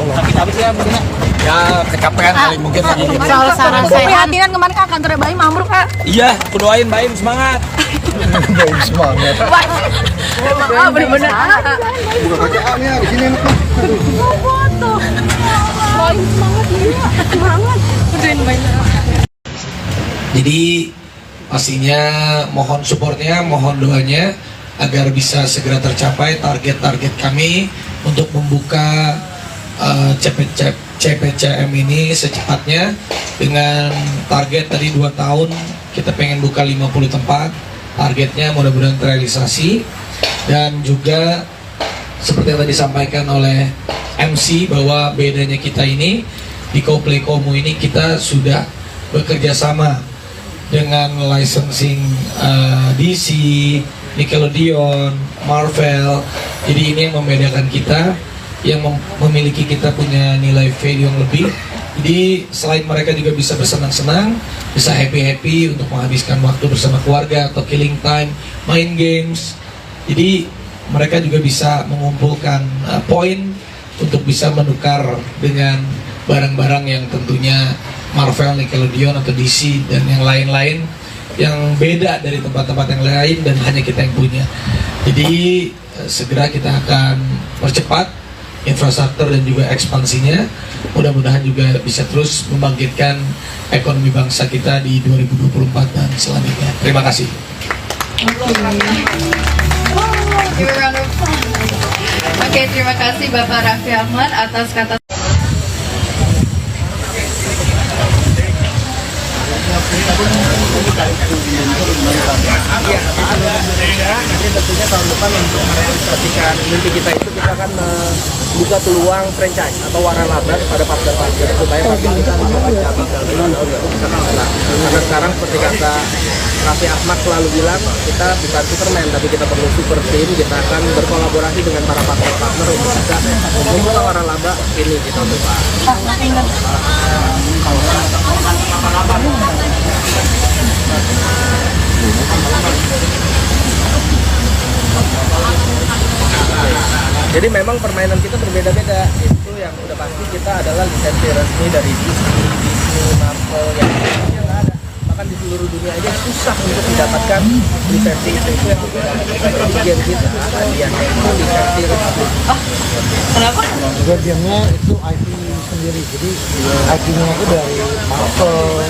Sakit habis ya mungkin ya kecapean kali mungkin lagi. Soal Sarah sehat. Prihatin kemarin Kak, kantornya Baim ambruk Kak. Iya, aku doain Baim semangat. Baim semangat. Bener-bener. Buka kaki A-nya di sini enak. Foto. Baim semangat ya. Semangat. Udahin Baim. Jadi pastinya mohon supportnya, mohon doanya agar bisa segera tercapai target-target kami untuk membuka CPCM ini secepatnya dengan target tadi 2 tahun kita pengen buka 50 tempat, targetnya mudah-mudahan terrealisasi. Dan juga seperti yang tadi disampaikan oleh MC bahwa bedanya kita ini di Coldplay Komu ini kita sudah bekerja sama dengan licensing DC, Nickelodeon, Marvel. Jadi ini yang membedakan kita, yang memiliki kita punya nilai value yang lebih. Jadi selain mereka juga bisa bersenang-senang, bisa happy-happy untuk menghabiskan waktu bersama keluarga atau killing time, main games. Jadi mereka juga bisa mengumpulkan poin untuk bisa menukar dengan barang-barang yang tentunya Marvel, Nickelodeon atau DC dan yang lain-lain yang beda dari tempat-tempat yang lain dan hanya kita yang punya. Jadi segera kita akan percepat infrastruktur dan juga ekspansinya. Mudah-mudahan juga bisa terus membangkitkan ekonomi bangsa kita di 2024 dan selanjutnya. Terima kasih. Oke, terima kasih Bapak Raffi Ahmad atas kata. Iya, nanti tentunya tahun depan untuk merealisasikan mimpi kita itu kita akan membuka peluang franchise atau waralaba kepada partner-partner supaya partner kita membuka cabang dalam tahun 2019. Karena sekarang seperti kata Raffi Ahmad selalu bilang, kita bukan Superman tapi kita perlu super team. Kita akan berkolaborasi dengan para partner-partner untuk bisa membuka waralaba ini di tahun depan. Jadi memang permainan kita berbeda-beda. Itu yang udah pasti kita adalah lisensi resmi dari Disney, Marvel yang lainnya nggak ada. Bahkan di seluruh dunia aja susah untuk mendapatkan lisensi itu yang berbeda. Bagian kita hadiahnya itu lisensi resmi. Kenapa? Bagiannya itu IP sendiri. Jadi IP-nya itu dari Marvel,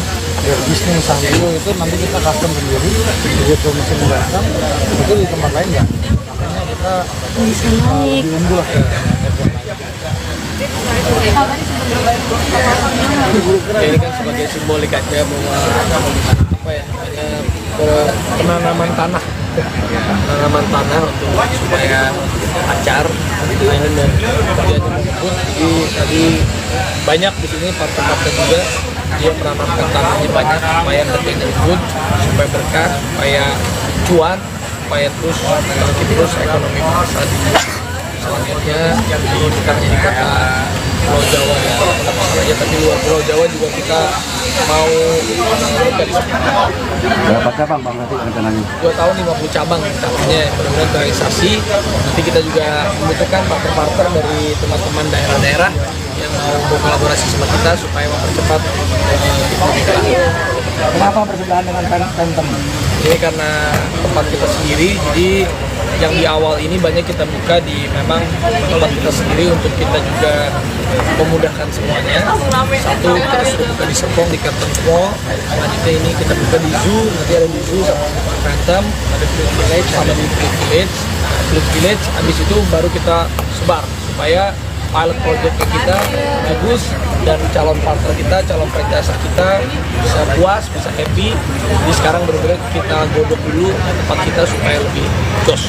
dari Disney, Sanrio itu nanti kita custom sendiri. Begitu mesin datang, itu di tempat lain nggak. Makanya kita lebih unggul lah. Ini kan sebagai simbolik aja bahwa apa ya, penanaman tanah untuk supaya acar mainan dan kemudian menyebut. Jadi tadi banyak di sini partner-partner juga dia menanamkan tanahnya banyak supaya kerjanya ikut, supaya berkah, supaya cuan, supaya terus ekonomi bangsa di selanjutnya jadi bukan jadi kota Pulau Jawa ya, tapi luar Pulau Jawa juga kita mau berapa cabang Bang nanti rencananya? 2 tahun 50 cabang cabangnya benar-benar terrealisasi. Nanti kita juga membutuhkan partner-partner dari teman-teman daerah-daerah yang mau berkolaborasi sama kita supaya mempercepat kita. Kenapa bersebelahan dengan Phantom? Ini karena tempat kita sendiri, jadi yang di awal ini banyak kita buka di memang tempat kita sendiri untuk kita juga memudahkan semuanya. Satu, kita sudah buka di Serpong, di Carlton Mall. Selanjutnya ini kita buka di Zoo, nanti ada di Zoo sama Phantom, ada Fruit Village sama di Fruit Village. Habis itu baru kita sebar supaya pilot project kita bagus dan calon partner kita, calon franchise kita bisa puas, bisa happy. Jadi sekarang benar-benar kita godok dulu tempat kita supaya lebih jos.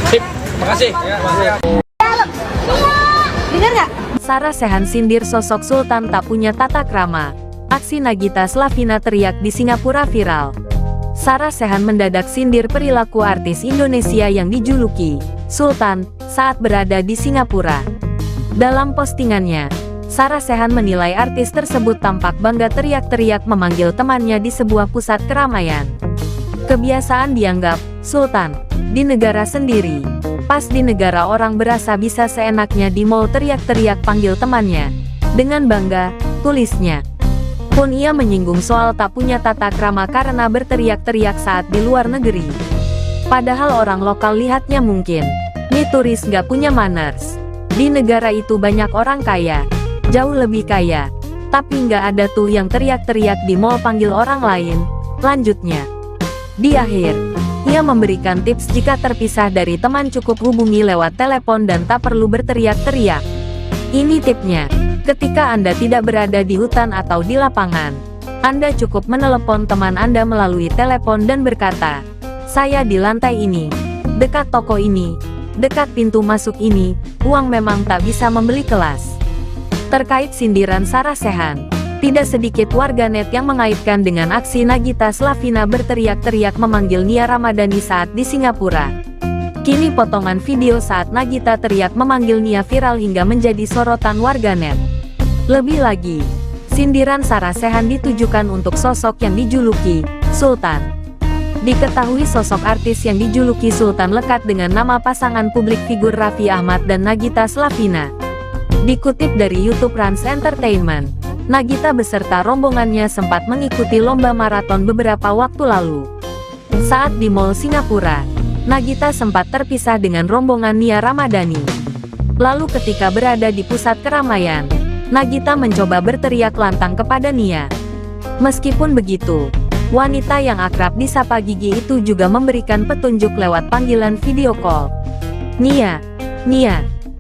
Sip, makasih. Ya, makasih. Dengar nggak? Sarah Sechan sindir sosok Sultan tak punya tata krama. Aksi Nagita Slavina teriak di Singapura viral. Sarah Sechan mendadak sindir perilaku artis Indonesia yang dijuluki Sultan saat berada di Singapura. Dalam postingannya, Sarah Sechan menilai artis tersebut tampak bangga teriak-teriak memanggil temannya di sebuah pusat keramaian. Kebiasaan dianggap Sultan di negara sendiri. Pas di negara orang berasa bisa seenaknya di mall teriak-teriak panggil temannya. Dengan bangga, tulisnya. Pun ia menyinggung soal tak punya tata krama karena berteriak-teriak saat di luar negeri. Padahal orang lokal lihatnya mungkin, nih turis nggak punya manners. Di negara itu banyak orang kaya, jauh lebih kaya. Tapi nggak ada tuh yang teriak-teriak di mall panggil orang lain, lanjutnya. Di akhir, ia memberikan tips jika terpisah dari teman cukup hubungi lewat telepon dan tak perlu berteriak-teriak. Ini tipnya, ketika Anda tidak berada di hutan atau di lapangan, Anda cukup menelepon teman Anda melalui telepon dan berkata, "Saya di lantai ini, dekat toko ini, dekat pintu masuk ini, uang memang tak bisa membeli kelas." Terkait sindiran Sarah Sechan, tidak sedikit warganet yang mengaitkan dengan aksi Nagita Slavina berteriak-teriak memanggil Nia Ramadhani saat di Singapura. Kini potongan video saat Nagita teriak memanggil Nia viral hingga menjadi sorotan warganet. Lebih lagi, sindiran Sarah Sechan ditujukan untuk sosok yang dijuluki Sultan. Diketahui sosok artis yang dijuluki Sultan lekat dengan nama pasangan publik figur Raffi Ahmad dan Nagita Slavina. Dikutip dari YouTube Rans Entertainment, Nagita beserta rombongannya sempat mengikuti lomba maraton beberapa waktu lalu. Saat di Mall Singapura, Nagita sempat terpisah dengan rombongan Nia Ramadhani. Lalu ketika berada di pusat keramaian, Nagita mencoba berteriak lantang kepada Nia. Meskipun begitu, wanita yang akrab disapa Gigi itu juga memberikan petunjuk lewat panggilan video call. "Nia,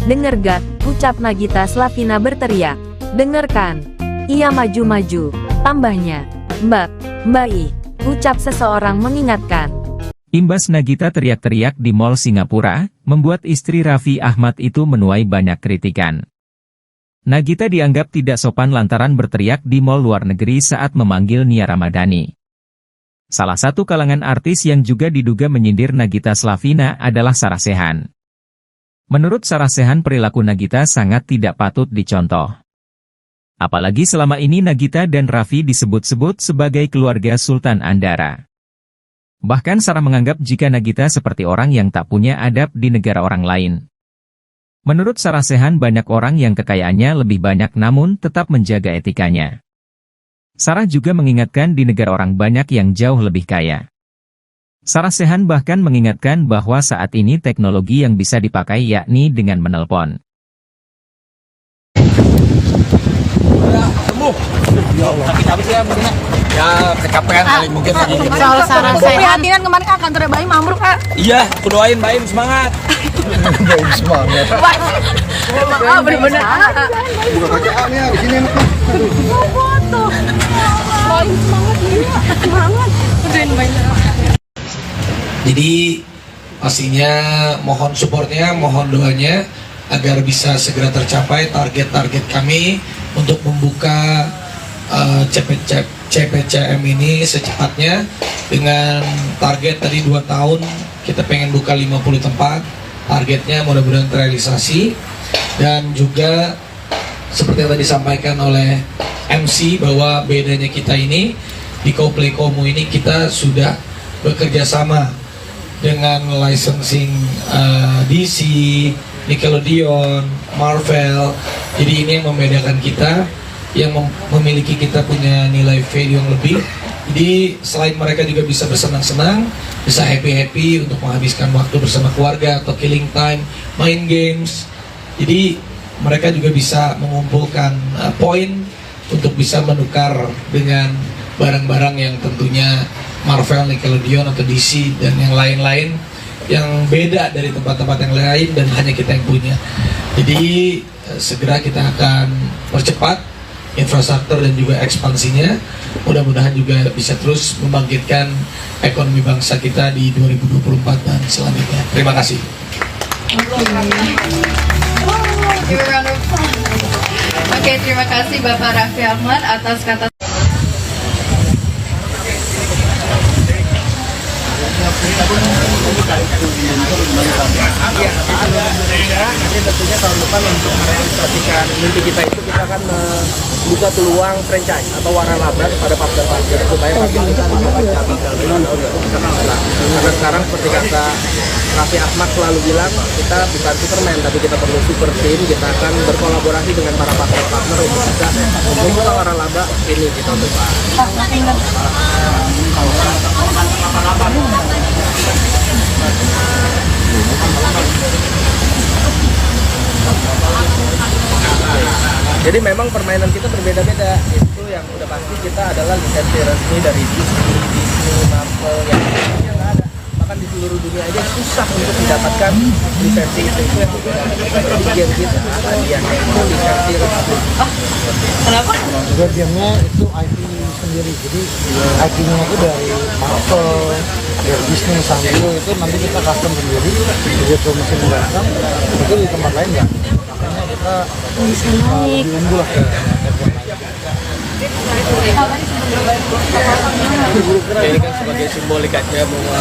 denger gak?" ucap Nagita Slavina berteriak. "Dengarkan." Ia maju-maju, tambahnya, Mbak I, ucap seseorang mengingatkan. Imbas Nagita teriak-teriak di Mall Singapura, membuat istri Raffi Ahmad itu menuai banyak kritikan. Nagita dianggap tidak sopan lantaran berteriak di mall luar negeri saat memanggil Nia Ramadhani. Salah satu kalangan artis yang juga diduga menyindir Nagita Slavina adalah Sarah Sechan. Menurut Sarah Sechan, perilaku Nagita sangat tidak patut dicontoh. Apalagi selama ini Nagita dan Raffi disebut-sebut sebagai keluarga Sultan Andara. Bahkan Sarah menganggap jika Nagita seperti orang yang tak punya adab di negara orang lain. Menurut Sarah Sechan, banyak orang yang kekayaannya lebih banyak namun tetap menjaga etikanya. Sarah juga mengingatkan di negara orang banyak yang jauh lebih kaya. Sarah Sechan bahkan mengingatkan bahwa saat ini teknologi yang bisa dipakai yakni dengan menelpon. Ya Allah. Sakit habis ya mungkin. Ya kecapean kali mungkin lagi. Soal Sarah Sechan. Prihatin kemarin Kak, kantornya Baim ambruk Kak. Iya, aku doain Baim semangat. Baik semangat. Bener-bener. Buka kaca nih di sini enaknya. Mau foto. Baim semangat gila. Semangat. Udahin Baim. Jadi pastinya mohon supportnya, mohon doanya agar bisa segera tercapai target-target kami untuk membuka CPCM ini secepatnya dengan target tadi 2 tahun kita pengen buka 50 tempat, targetnya mudah-mudahan terrealisasi. Dan juga seperti yang tadi disampaikan oleh MC bahwa bedanya kita ini di Coldplay Komo ini kita sudah bekerja sama dengan licensing DC, Nickelodeon, Marvel. Jadi ini yang membedakan kita, yang memiliki kita punya nilai value yang lebih. Jadi selain mereka juga bisa bersenang-senang, bisa happy-happy untuk menghabiskan waktu bersama keluarga atau killing time, main games. Jadi mereka juga bisa mengumpulkan poin untuk bisa menukar dengan barang-barang yang tentunya Marvel, Nickelodeon atau DC dan yang lain-lain yang beda dari tempat-tempat yang lain dan hanya kita yang punya. Jadi segera kita akan percepat infrastruktur dan juga ekspansinya. Mudah-mudahan juga bisa terus membangkitkan ekonomi bangsa kita di 2024 dan selanjutnya. Terima kasih. Oke, terima kasih Bapak Raffi Ahmad atas kata Iya, nanti tentunya tahun depan untuk merealisasikan mimpi kita itu kita akan membuka peluang franchise atau waralaba kepada partner-partner supaya partner kita bisa cabang karena sekarang seperti kata Raffi Ahmad selalu bilang, kita bukan Superman tapi kita perlu super team. Kita akan berkolaborasi dengan para partner-partner untuk bisa membuka waralaba ini di tahun depan. Jadi memang permainan kita berbeda-beda. Itu yang udah pasti kita adalah lisensi resmi dari Disney, Marvel yang lainnya nggak ada. Bahkan di seluruh dunia aja susah untuk mendapatkan lisensi itu yang berbeda. Di game kita hadiahnya itu lisensi resmi. Kenapa? Juga gamenya itu IP sendiri, jadi IP-nya itu dari Marvel, dari Disney, Sanrio itu nanti kita custom sendiri, begitu mesin datang itu di tempat lain nggak. Makanya kita lebih unggul lah. Ya, ini kan sebagai simbolik aja bahwa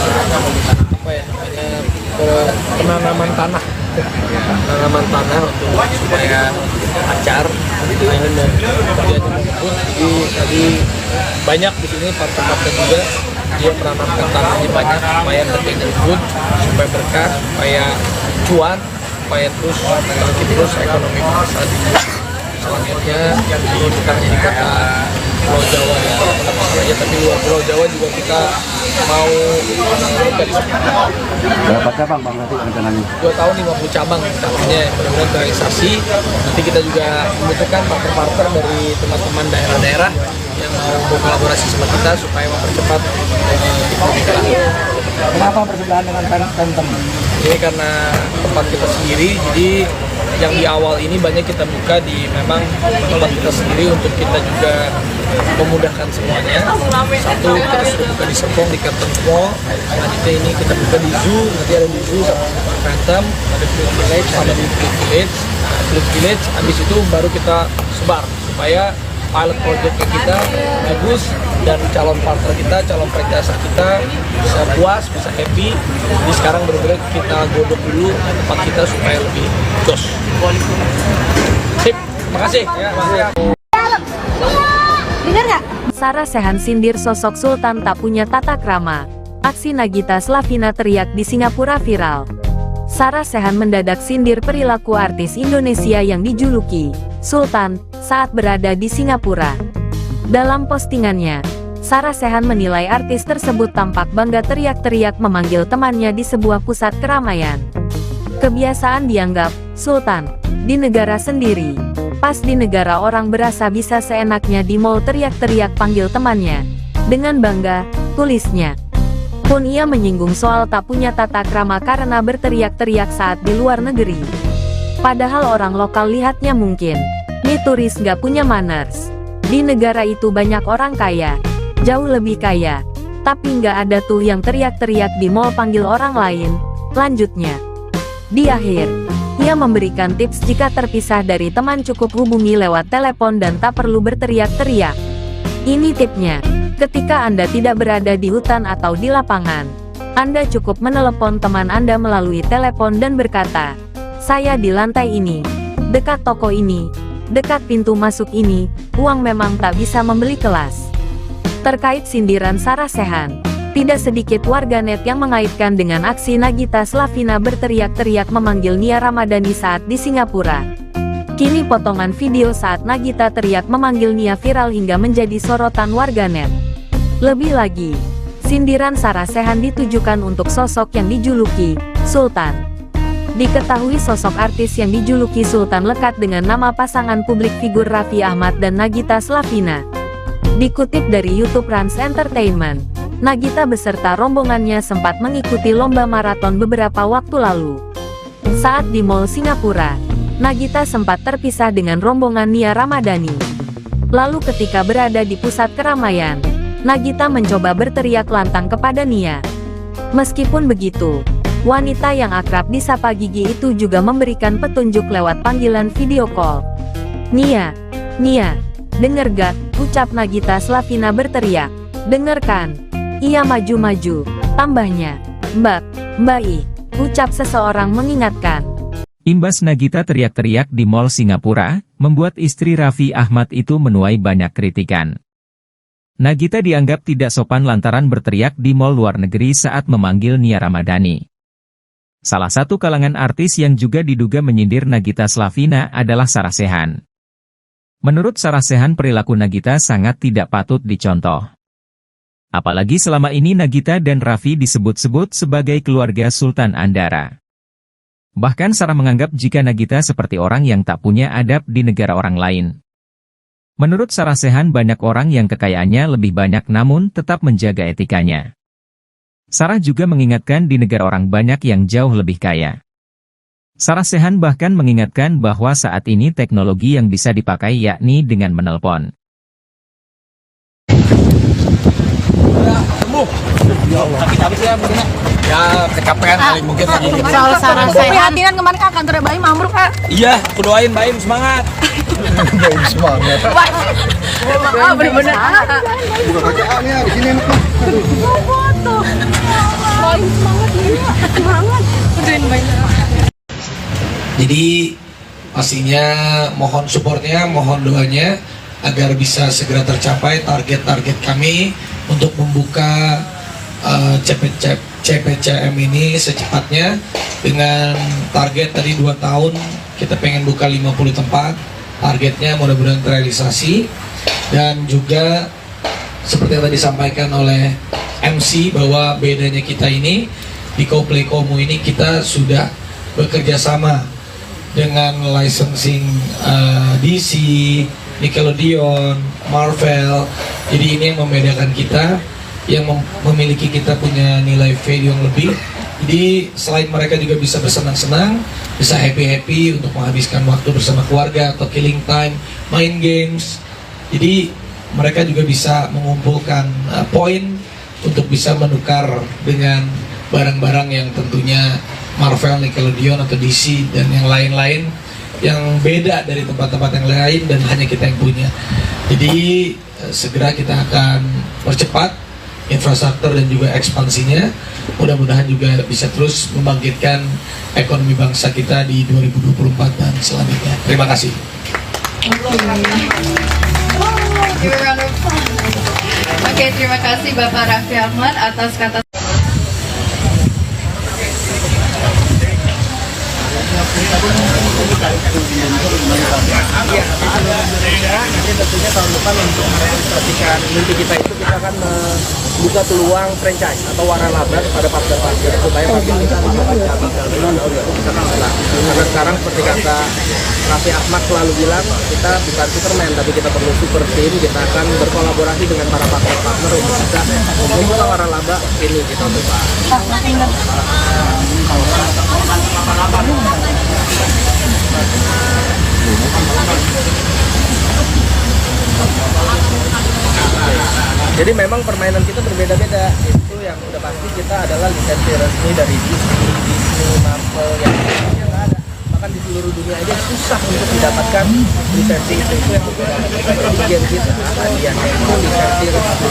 apa ya namanya penanaman tanah untuk supaya acar main dan kerjanya menyebut. Jadi tadi banyak di sini partner-partner juga dia menanamkan tanahnya banyak supaya kerjanya menyebut, supaya berkah, supaya cuan, supaya terus bangkit terus ekonomi bangsa. Selanjutnya ini bukan hanya di kota Pulau Jawa ya, aja tapi luar Pulau Jawa juga kita mau buka di sana. Berapa cabang Bang nanti rencananya? 2 tahun 50 cabang tahunnya mudah-mudahan terrealisasi. Nanti kita juga membutuhkan partner-partner dari teman-teman daerah-daerah yang mau berkolaborasi sama kita supaya mempercepat kita. Kenapa bersebelahan dengan Phantom? Ini karena tempat kita sendiri, jadi yang di awal ini banyak kita buka di memang tempat kita sendiri untuk kita juga memudahkan semuanya. Satu, kita sudah buka di Serpong, di Captain Mall. Selanjutnya ini kita buka di Zoo, nanti ada di Zoo sama Phantom, ada Fluid Village, ada di Fluid Village. Fluid Village, habis itu baru kita sebar supaya pilot project kita bagus dan calon partner kita, calon franchise kita bisa puas, bisa happy. Jadi sekarang benar-benar kita godok dulu tempat kita supaya lebih jos. Sip, makasih ya, makasih. Dengar nggak? Sarah Sechan sindir sosok Sultan tak punya tata krama. Aksi Nagita Slavina teriak di Singapura viral. Sarah Sechan mendadak sindir perilaku artis Indonesia yang dijuluki Sultan saat berada di Singapura. Dalam postingannya, Sarah Sechan menilai artis tersebut tampak bangga teriak-teriak memanggil temannya di sebuah pusat keramaian. Kebiasaan dianggap Sultan di negara sendiri. Pas di negara orang berasa bisa seenaknya di mall teriak-teriak panggil temannya. Dengan bangga, tulisnya. Pun ia menyinggung soal tak punya tata krama karena berteriak-teriak saat di luar negeri. Padahal orang lokal lihatnya mungkin, nih turis gak punya manners. Di negara itu banyak orang kaya, jauh lebih kaya. Tapi nggak ada tuh yang teriak-teriak di mall panggil orang lain. Lanjutnya. Di akhir, ia memberikan tips jika terpisah dari teman cukup hubungi lewat telepon dan tak perlu berteriak-teriak. Ini tipnya, ketika Anda tidak berada di hutan atau di lapangan, Anda cukup menelepon teman Anda melalui telepon dan berkata, "Saya di lantai ini, dekat toko ini, dekat pintu masuk ini, uang memang tak bisa membeli kelas." Terkait sindiran Sarah Sechan, tidak sedikit warganet yang mengaitkan dengan aksi Nagita Slavina berteriak-teriak memanggil Nia Ramadhani saat di Singapura. Kini potongan video saat Nagita teriak memanggil Nia viral hingga menjadi sorotan warganet. Lebih lagi, sindiran Sarah Sechan ditujukan untuk sosok yang dijuluki Sultan. Diketahui sosok artis yang dijuluki Sultan lekat dengan nama pasangan publik figur Raffi Ahmad dan Nagita Slavina. Dikutip dari YouTube Rans Entertainment, Nagita beserta rombongannya sempat mengikuti lomba maraton beberapa waktu lalu. Saat di Mall Singapura, Nagita sempat terpisah dengan rombongan Nia Ramadhani. Lalu ketika berada di pusat keramaian, Nagita mencoba berteriak lantang kepada Nia. Meskipun begitu, wanita yang akrab disapa Gigi itu juga memberikan petunjuk lewat panggilan video call. "Nia, Nia, denger gak?" ucap Nagita Slavina berteriak. "Dengerkan." Ia maju-maju, tambahnya, "Mbak, Mbak I, ucap seseorang mengingatkan. Imbas Nagita teriak-teriak di Mall Singapura, membuat istri Raffi Ahmad itu menuai banyak kritikan. Nagita dianggap tidak sopan lantaran berteriak di mall luar negeri saat memanggil Nia Ramadhani. Salah satu kalangan artis yang juga diduga menyindir Nagita Slavina adalah Sarah Sechan. Menurut Sarah Sechan, perilaku Nagita sangat tidak patut dicontoh. Apalagi selama ini Nagita dan Raffi disebut-sebut sebagai keluarga Sultan Andara. Bahkan Sarah menganggap jika Nagita seperti orang yang tak punya adab di negara orang lain. Menurut Sarah Sechan, banyak orang yang kekayaannya lebih banyak namun tetap menjaga etikanya. Sarah juga mengingatkan di negara orang banyak yang jauh lebih kaya. Sarah Sechan bahkan mengingatkan bahwa saat ini teknologi yang bisa dipakai yakni dengan menelpon. Ya kecapean kali mungkin lagi. Soal Sarah Sechan. Prihatin kemarin kan kantornya Baim ambruk kan. Iya, aku doain Baim semangat. Baim semangat. Bener-bener. Buka kacaannya di sini enak. Foto. Baim semangat nih. Semangat. Udahin Baim. Jadi pastinya mohon supportnya, mohon doanya agar bisa segera tercapai target-target kami untuk membuka CPCM ini secepatnya. Dengan target tadi 2 tahun kita pengen buka 50 tempat, targetnya mudah-mudahan terrealisasi. Dan juga seperti yang tadi disampaikan oleh MC bahwa bedanya kita ini di Coldplay Komu ini kita sudah bekerja sama dengan licensing DC, Nickelodeon, Marvel. Jadi ini yang membedakan kita, yang memiliki kita punya nilai value yang lebih. Jadi selain mereka juga bisa bersenang-senang, bisa happy-happy untuk menghabiskan waktu bersama keluarga atau killing time, main games. Jadi mereka juga bisa mengumpulkan poin untuk bisa menukar dengan barang-barang yang tentunya Marvel, Nickelodeon atau DC dan yang lain-lain yang beda dari tempat-tempat yang lain dan hanya kita yang punya. Jadi segera kita akan percepat infrastruktur dan juga ekspansinya. Mudah-mudahan juga bisa terus membangkitkan ekonomi bangsa kita di 2024 dan selanjutnya. Terima kasih. Oke, terima kasih Bapak Raffi Ahmad atas kata. Iya, Indonesia nanti tentunya tahun depan untuk merealisasikan mimpi kita itu kita akan membuka peluang franchise atau waralaba kepada partner-partner supaya partner kita mendapat cabang dalam bisa kalah. Karena sekarang seperti kata Raffi Ahmad selalu bilang, kita bukan Superman tapi kita perlu super team. Kita akan berkolaborasi dengan para partner-partner untuk bisa membuka waralaba ini di tahun depan. Jadi memang permainan kita berbeda-beda. Itu yang udah pasti kita adalah lisensi resmi dari Disney, Marvel yang lainnya nggak ada. Bahkan di seluruh dunia aja susah untuk mendapatkan lisensi itu yang berbeda. Seperti game kita, hadiahnya itu lisensi resmi.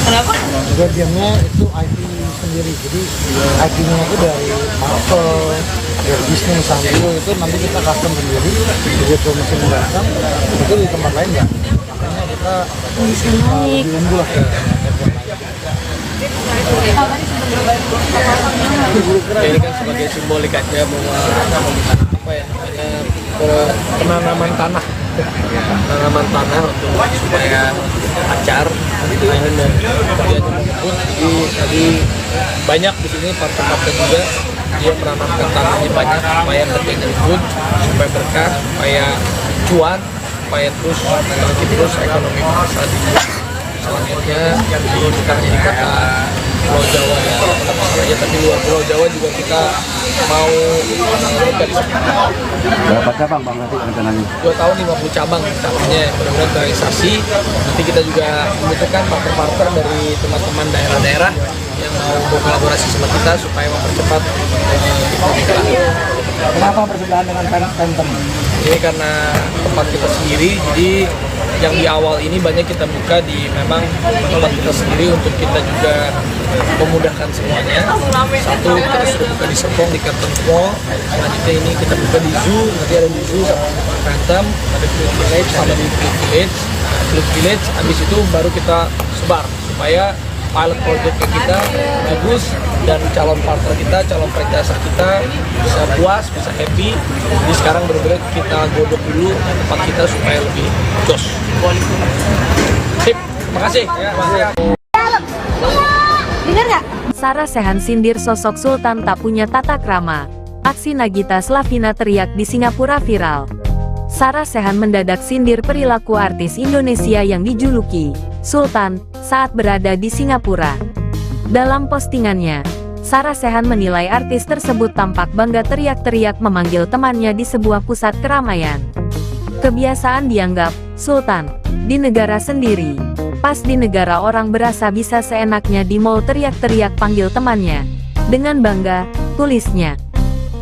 Kenapa? Juga gamenya itu IP sendiri. Jadi IP-nya itu dari Marvel, dari Disney, Sanrio itu nanti kita custom sendiri. Begitu mesin datang, itu di tempat lain ya. Makanya kita lebih unggul lah. Ini kan sebagai simbolik aja bahwa apa ya, penanaman tanah untuk supaya acar mainan dan kemudian menyebut. Jadi tadi banyak di sini partner-partner juga dia menanamkan tanahnya banyak supaya kerjanya ribut, supaya berkah, supaya cuan, supaya terus ekonomi bangsa di selanjutnya yang dulu kita menjadi kota Pulau Jawa ya, ya tapi luar Pulau Jawa juga kita mau dari Berapa cabang Bang nanti rencananya? 2 tahun 50 cabang cabangnya mudah-mudahan terrealisasi. Nanti kita juga membutuhkan partner-partner dari teman-teman daerah-daerah yang mau berkolaborasi sama kita supaya mempercepat kita. Kenapa bersebelahan dengan Phantom? Ini karena tempat kita sendiri, jadi yang di awal ini banyak kita buka di memang tempat kita sendiri untuk kita juga memudahkan semuanya. Satu, kita sudah buka di Serpong, di Carlton Mall. Selanjutnya ini kita buka di Zoo, nanti ada di Zoo sama Phantom, ada Flip Village sama di Flip Village. Flip Village, habis itu baru kita sebar supaya pilot project kita bagus dan calon partner kita, calon franchise kita bisa puas, bisa happy. Jadi sekarang benar-benar kita godok dulu tempat kita supaya lebih jos. Sip, makasih. Ya, makasih. Sarah Sechan sindir sosok Sultan tak punya tata krama. Aksi Nagita Slavina teriak di Singapura viral. Sarah Sechan mendadak sindir perilaku artis Indonesia yang dijuluki Sultan saat berada di Singapura. Dalam postingannya, Sarah Sechan menilai artis tersebut tampak bangga teriak-teriak memanggil temannya di sebuah pusat keramaian. Kebiasaan dianggap Sultan di negara sendiri. Pas di negara orang berasa bisa seenaknya di mall teriak-teriak panggil temannya. Dengan bangga, tulisnya.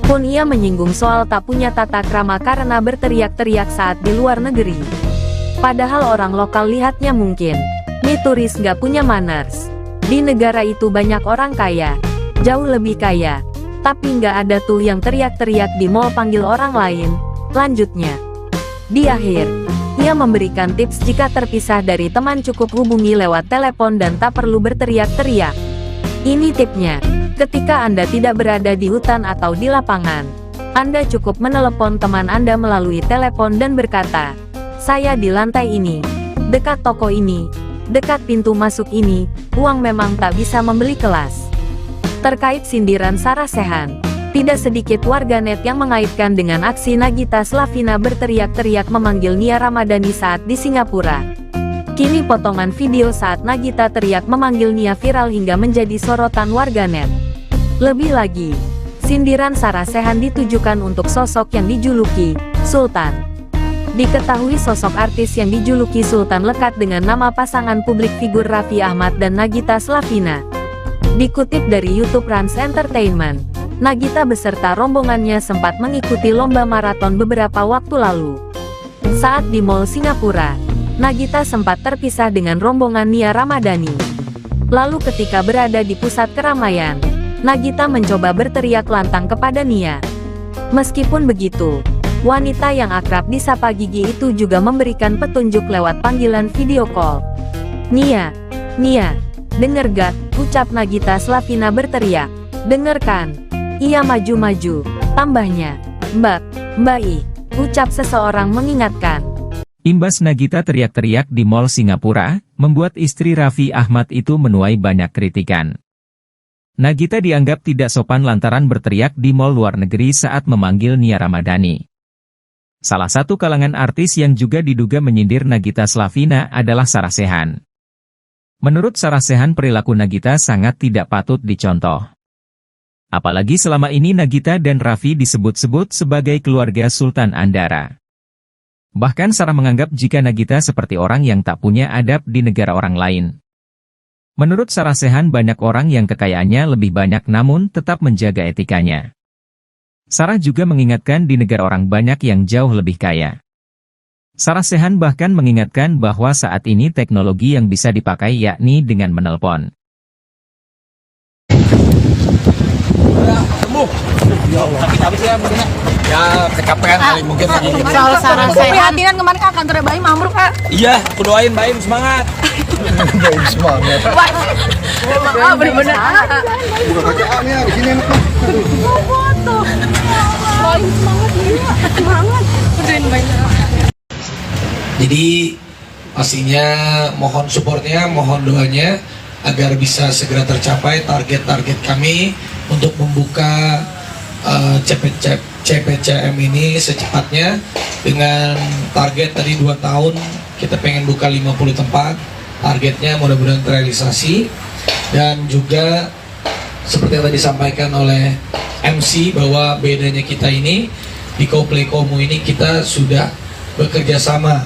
Pun ia menyinggung soal tak punya tata krama karena berteriak-teriak saat di luar negeri. Padahal orang lokal lihatnya mungkin, nih turis nggak punya manners. Di negara itu banyak orang kaya, jauh lebih kaya. Tapi nggak ada tuh yang teriak-teriak di mall panggil orang lain. Lanjutnya. Di akhir, ia memberikan tips jika terpisah dari teman cukup hubungi lewat telepon dan tak perlu berteriak-teriak. Ini tipsnya, ketika Anda tidak berada di hutan atau di lapangan, Anda cukup menelepon teman Anda melalui telepon dan berkata, "Saya di lantai ini, dekat toko ini, dekat pintu masuk ini, uang memang tak bisa membeli kelas." Terkait sindiran Sarah Sechan, tidak sedikit warganet yang mengaitkan dengan aksi Nagita Slavina berteriak-teriak memanggil Nia Ramadhani saat di Singapura. Kini potongan video saat Nagita teriak memanggil Nia viral hingga menjadi sorotan warganet. Lebih lagi, sindiran Sarah Sechan ditujukan untuk sosok yang dijuluki Sultan. Diketahui sosok artis yang dijuluki Sultan lekat dengan nama pasangan publik figur Raffi Ahmad dan Nagita Slavina. Dikutip dari YouTube Rans Entertainment, Nagita beserta rombongannya sempat mengikuti lomba maraton beberapa waktu lalu. Saat di Mall Singapura, Nagita sempat terpisah dengan rombongan Nia Ramadhani. Lalu ketika berada di pusat keramaian, Nagita mencoba berteriak lantang kepada Nia. Meskipun begitu, wanita yang akrab disapa Gigi itu juga memberikan petunjuk lewat panggilan video call. "Nia, denger gak?" ucap Nagita Slavina berteriak. "Dengerkan." Ia maju-maju, tambahnya, Mbak I, ucap seseorang mengingatkan. Imbas Nagita teriak-teriak di Mall Singapura, membuat istri Raffi Ahmad itu menuai banyak kritikan. Nagita dianggap tidak sopan lantaran berteriak di mall luar negeri saat memanggil Nia Ramadhani. Salah satu kalangan artis yang juga diduga menyindir Nagita Slavina adalah Sarah Sechan. Menurut Sarah Sechan, perilaku Nagita sangat tidak patut dicontoh. Apalagi selama ini Nagita dan Raffi disebut-sebut sebagai keluarga Sultan Andara. Bahkan Sarah menganggap jika Nagita seperti orang yang tak punya adab di negara orang lain. Menurut Sarah Sechan, banyak orang yang kekayaannya lebih banyak namun tetap menjaga etikanya. Sarah juga mengingatkan di negara orang banyak yang jauh lebih kaya. Sarah Sechan bahkan mengingatkan bahwa saat ini teknologi yang bisa dipakai yakni dengan menelpon. Ya Allah. Sakit habis ya mungkin ya kecapean kali mungkin lagi. Soal Sarah Sechan. Prihatinan kemarin kan kantornya Baim ambruk kan. Iya, aku doain Baim semangat. Baik semangat. Bener-bener. Buka kacaan ya, di sini enak. Foto. Baim semangat ya. Semangat. Udahin Baim. Jadi pastinya mohon supportnya, mohon doanya agar bisa segera tercapai target-target kami untuk membuka CPCM ini secepatnya. Dengan target tadi 2 tahun kita pengen buka 50 tempat, targetnya mudah-mudahan terrealisasi. Dan juga seperti yang tadi disampaikan oleh MC bahwa bedanya kita ini di Coplay Komo ini kita sudah bekerja sama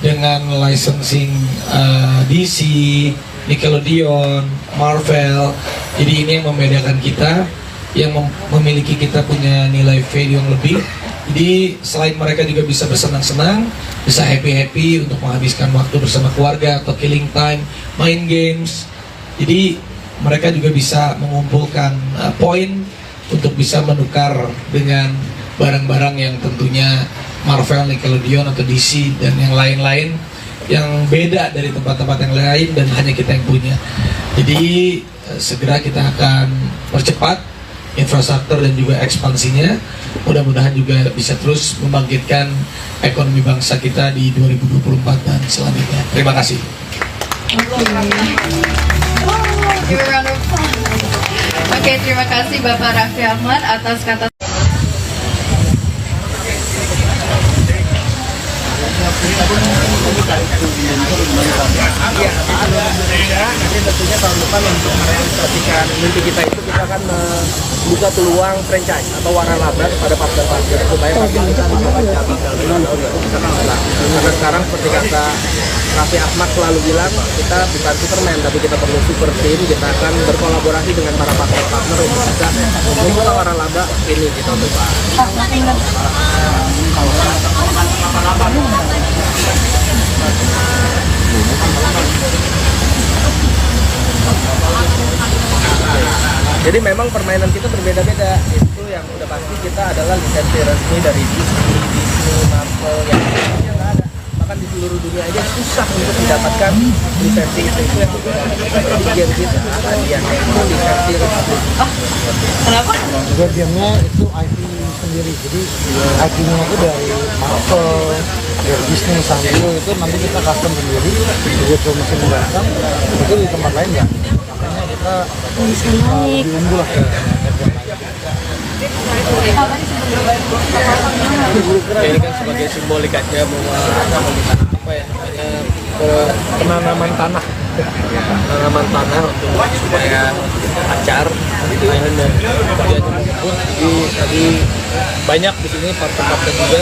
dengan licensing DC, Nickelodeon, Marvel. Jadi ini yang membedakan kita, yang memiliki kita punya nilai value yang lebih. Jadi selain mereka juga bisa bersenang-senang, bisa happy-happy untuk menghabiskan waktu bersama keluarga atau killing time, main games. Jadi mereka juga bisa mengumpulkan poin untuk bisa menukar dengan barang-barang yang tentunya Marvel, Nickelodeon atau DC dan yang lain-lain yang beda dari tempat-tempat yang lain dan hanya kita yang punya. Jadi segera kita akan percepat infrastruktur dan juga ekspansinya. Mudah-mudahan juga bisa terus membangkitkan ekonomi bangsa kita di 2024 dan selanjutnya. Terima kasih. Oke, terima kasih Bapak Raffi Ahmad atas kata. Nanti tentunya tahun depan untuk merealisasikan mimpi kita itu kita akan membuka peluang franchise atau waralaba pada partner-partner supaya partner kita bisa cabang karena sekarang seperti kata Raffi Ahmad selalu bilang, kita bukan Superman tapi kita perlu super team. Kita akan berkolaborasi dengan para partner-partner untuk bisa membuka waralaba ini di tahun depan. Jadi memang permainan kita berbeda-beda. Itu yang udah pasti kita adalah lisensi resmi dari Disney, Marvel yang lainnya nggak ada. Bahkan di seluruh dunia aja susah untuk mendapatkan lisensi itu yang berbeda. Di game kita hadiahnya itu lisensi resmi. Kenapa? Juga gamenya itu IP sendiri, jadi IP-nya itu dari Marvel, dari Disney, Sanrio itu nanti kita custom sendiri, begitu mesin datang itu di tempat lain nggak. Makanya kita lebih unggul lah. Ya, ini kan sebagai simbolik aja bahwa apa ya namanya penanaman tanah untuk supaya acar mainan dan kerjanya menjemput. Jadi tadi banyak di sini partner-partner juga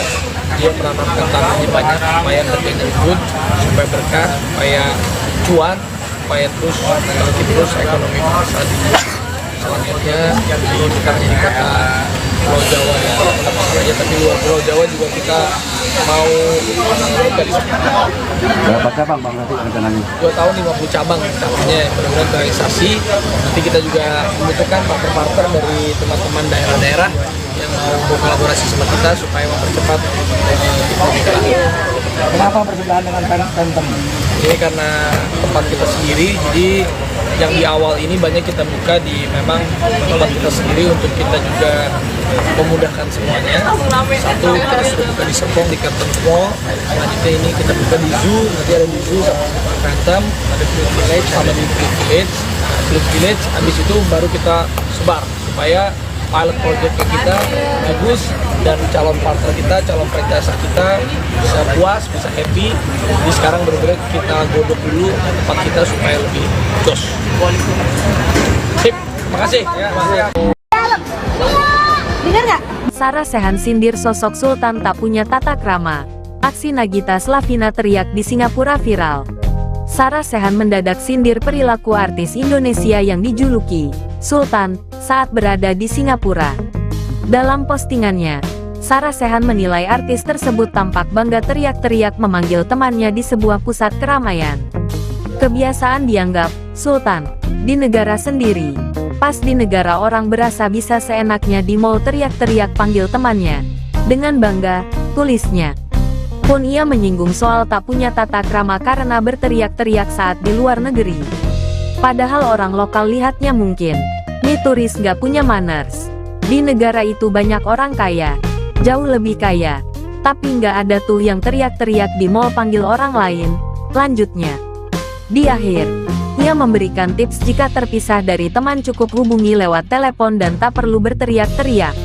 dia menanamkan tanahnya banyak supaya kerjanya good, supaya berkah, supaya cuan, supaya terus ekonomi bangsa selanjutnya bukan hanya di kota Pulau Jawa ya, aja tapi luar Pulau Jawa juga kita mau buka di sana. Berapa cabang Bang nanti rencananya? 2 tahun 50 cabang artinya mudah-mudahan terrealisasi. Nanti kita juga membutuhkan partner-partner dari teman-teman daerah-daerah yang mau berkolaborasi sama kita supaya mempercepat kita. Kenapa bersebelahan dengan Phantom? Ini karena tempat kita sendiri, jadi yang di awal ini banyak kita buka di memang tempat kita sendiri untuk kita juga memudahkan semuanya. Satu, kita sudah buka di Serpong, di Carlton Mall. Selanjutnya ini kita buka di Zoo, nanti ada di Zoo sama Phantom, ada Fluid Village sama di Fluid Village. Habis itu baru kita sebar supaya pilot project kita bagus dan calon partner kita, calon franchise kita bisa puas, bisa happy. Jadi sekarang benar-benar kita godok dulu tempat kita supaya lebih jos. Sip, makasih. Ya, makasih. Dengar nggak? Sarah Sechan sindir sosok Sultan tak punya tata krama. Aksi Nagita Slavina teriak di Singapura viral. Sarah Sechan mendadak sindir perilaku artis Indonesia yang dijuluki Sultan saat berada di Singapura. Dalam postingannya, Sarah Sechan menilai artis tersebut tampak bangga teriak-teriak memanggil temannya di sebuah pusat keramaian. Kebiasaan dianggap Sultan di negara sendiri. Pas di negara orang berasa bisa seenaknya di mall teriak-teriak panggil temannya. Dengan bangga, tulisnya. Pun ia menyinggung soal tak punya tata krama karena berteriak-teriak saat di luar negeri. Padahal orang lokal lihatnya mungkin, nih turis gak punya manners. Di negara itu banyak orang kaya, jauh lebih kaya. Tapi nggak ada tuh yang teriak-teriak di mall panggil orang lain. Lanjutnya. Di akhir, ia memberikan tips jika terpisah dari teman cukup hubungi lewat telepon dan tak perlu berteriak-teriak.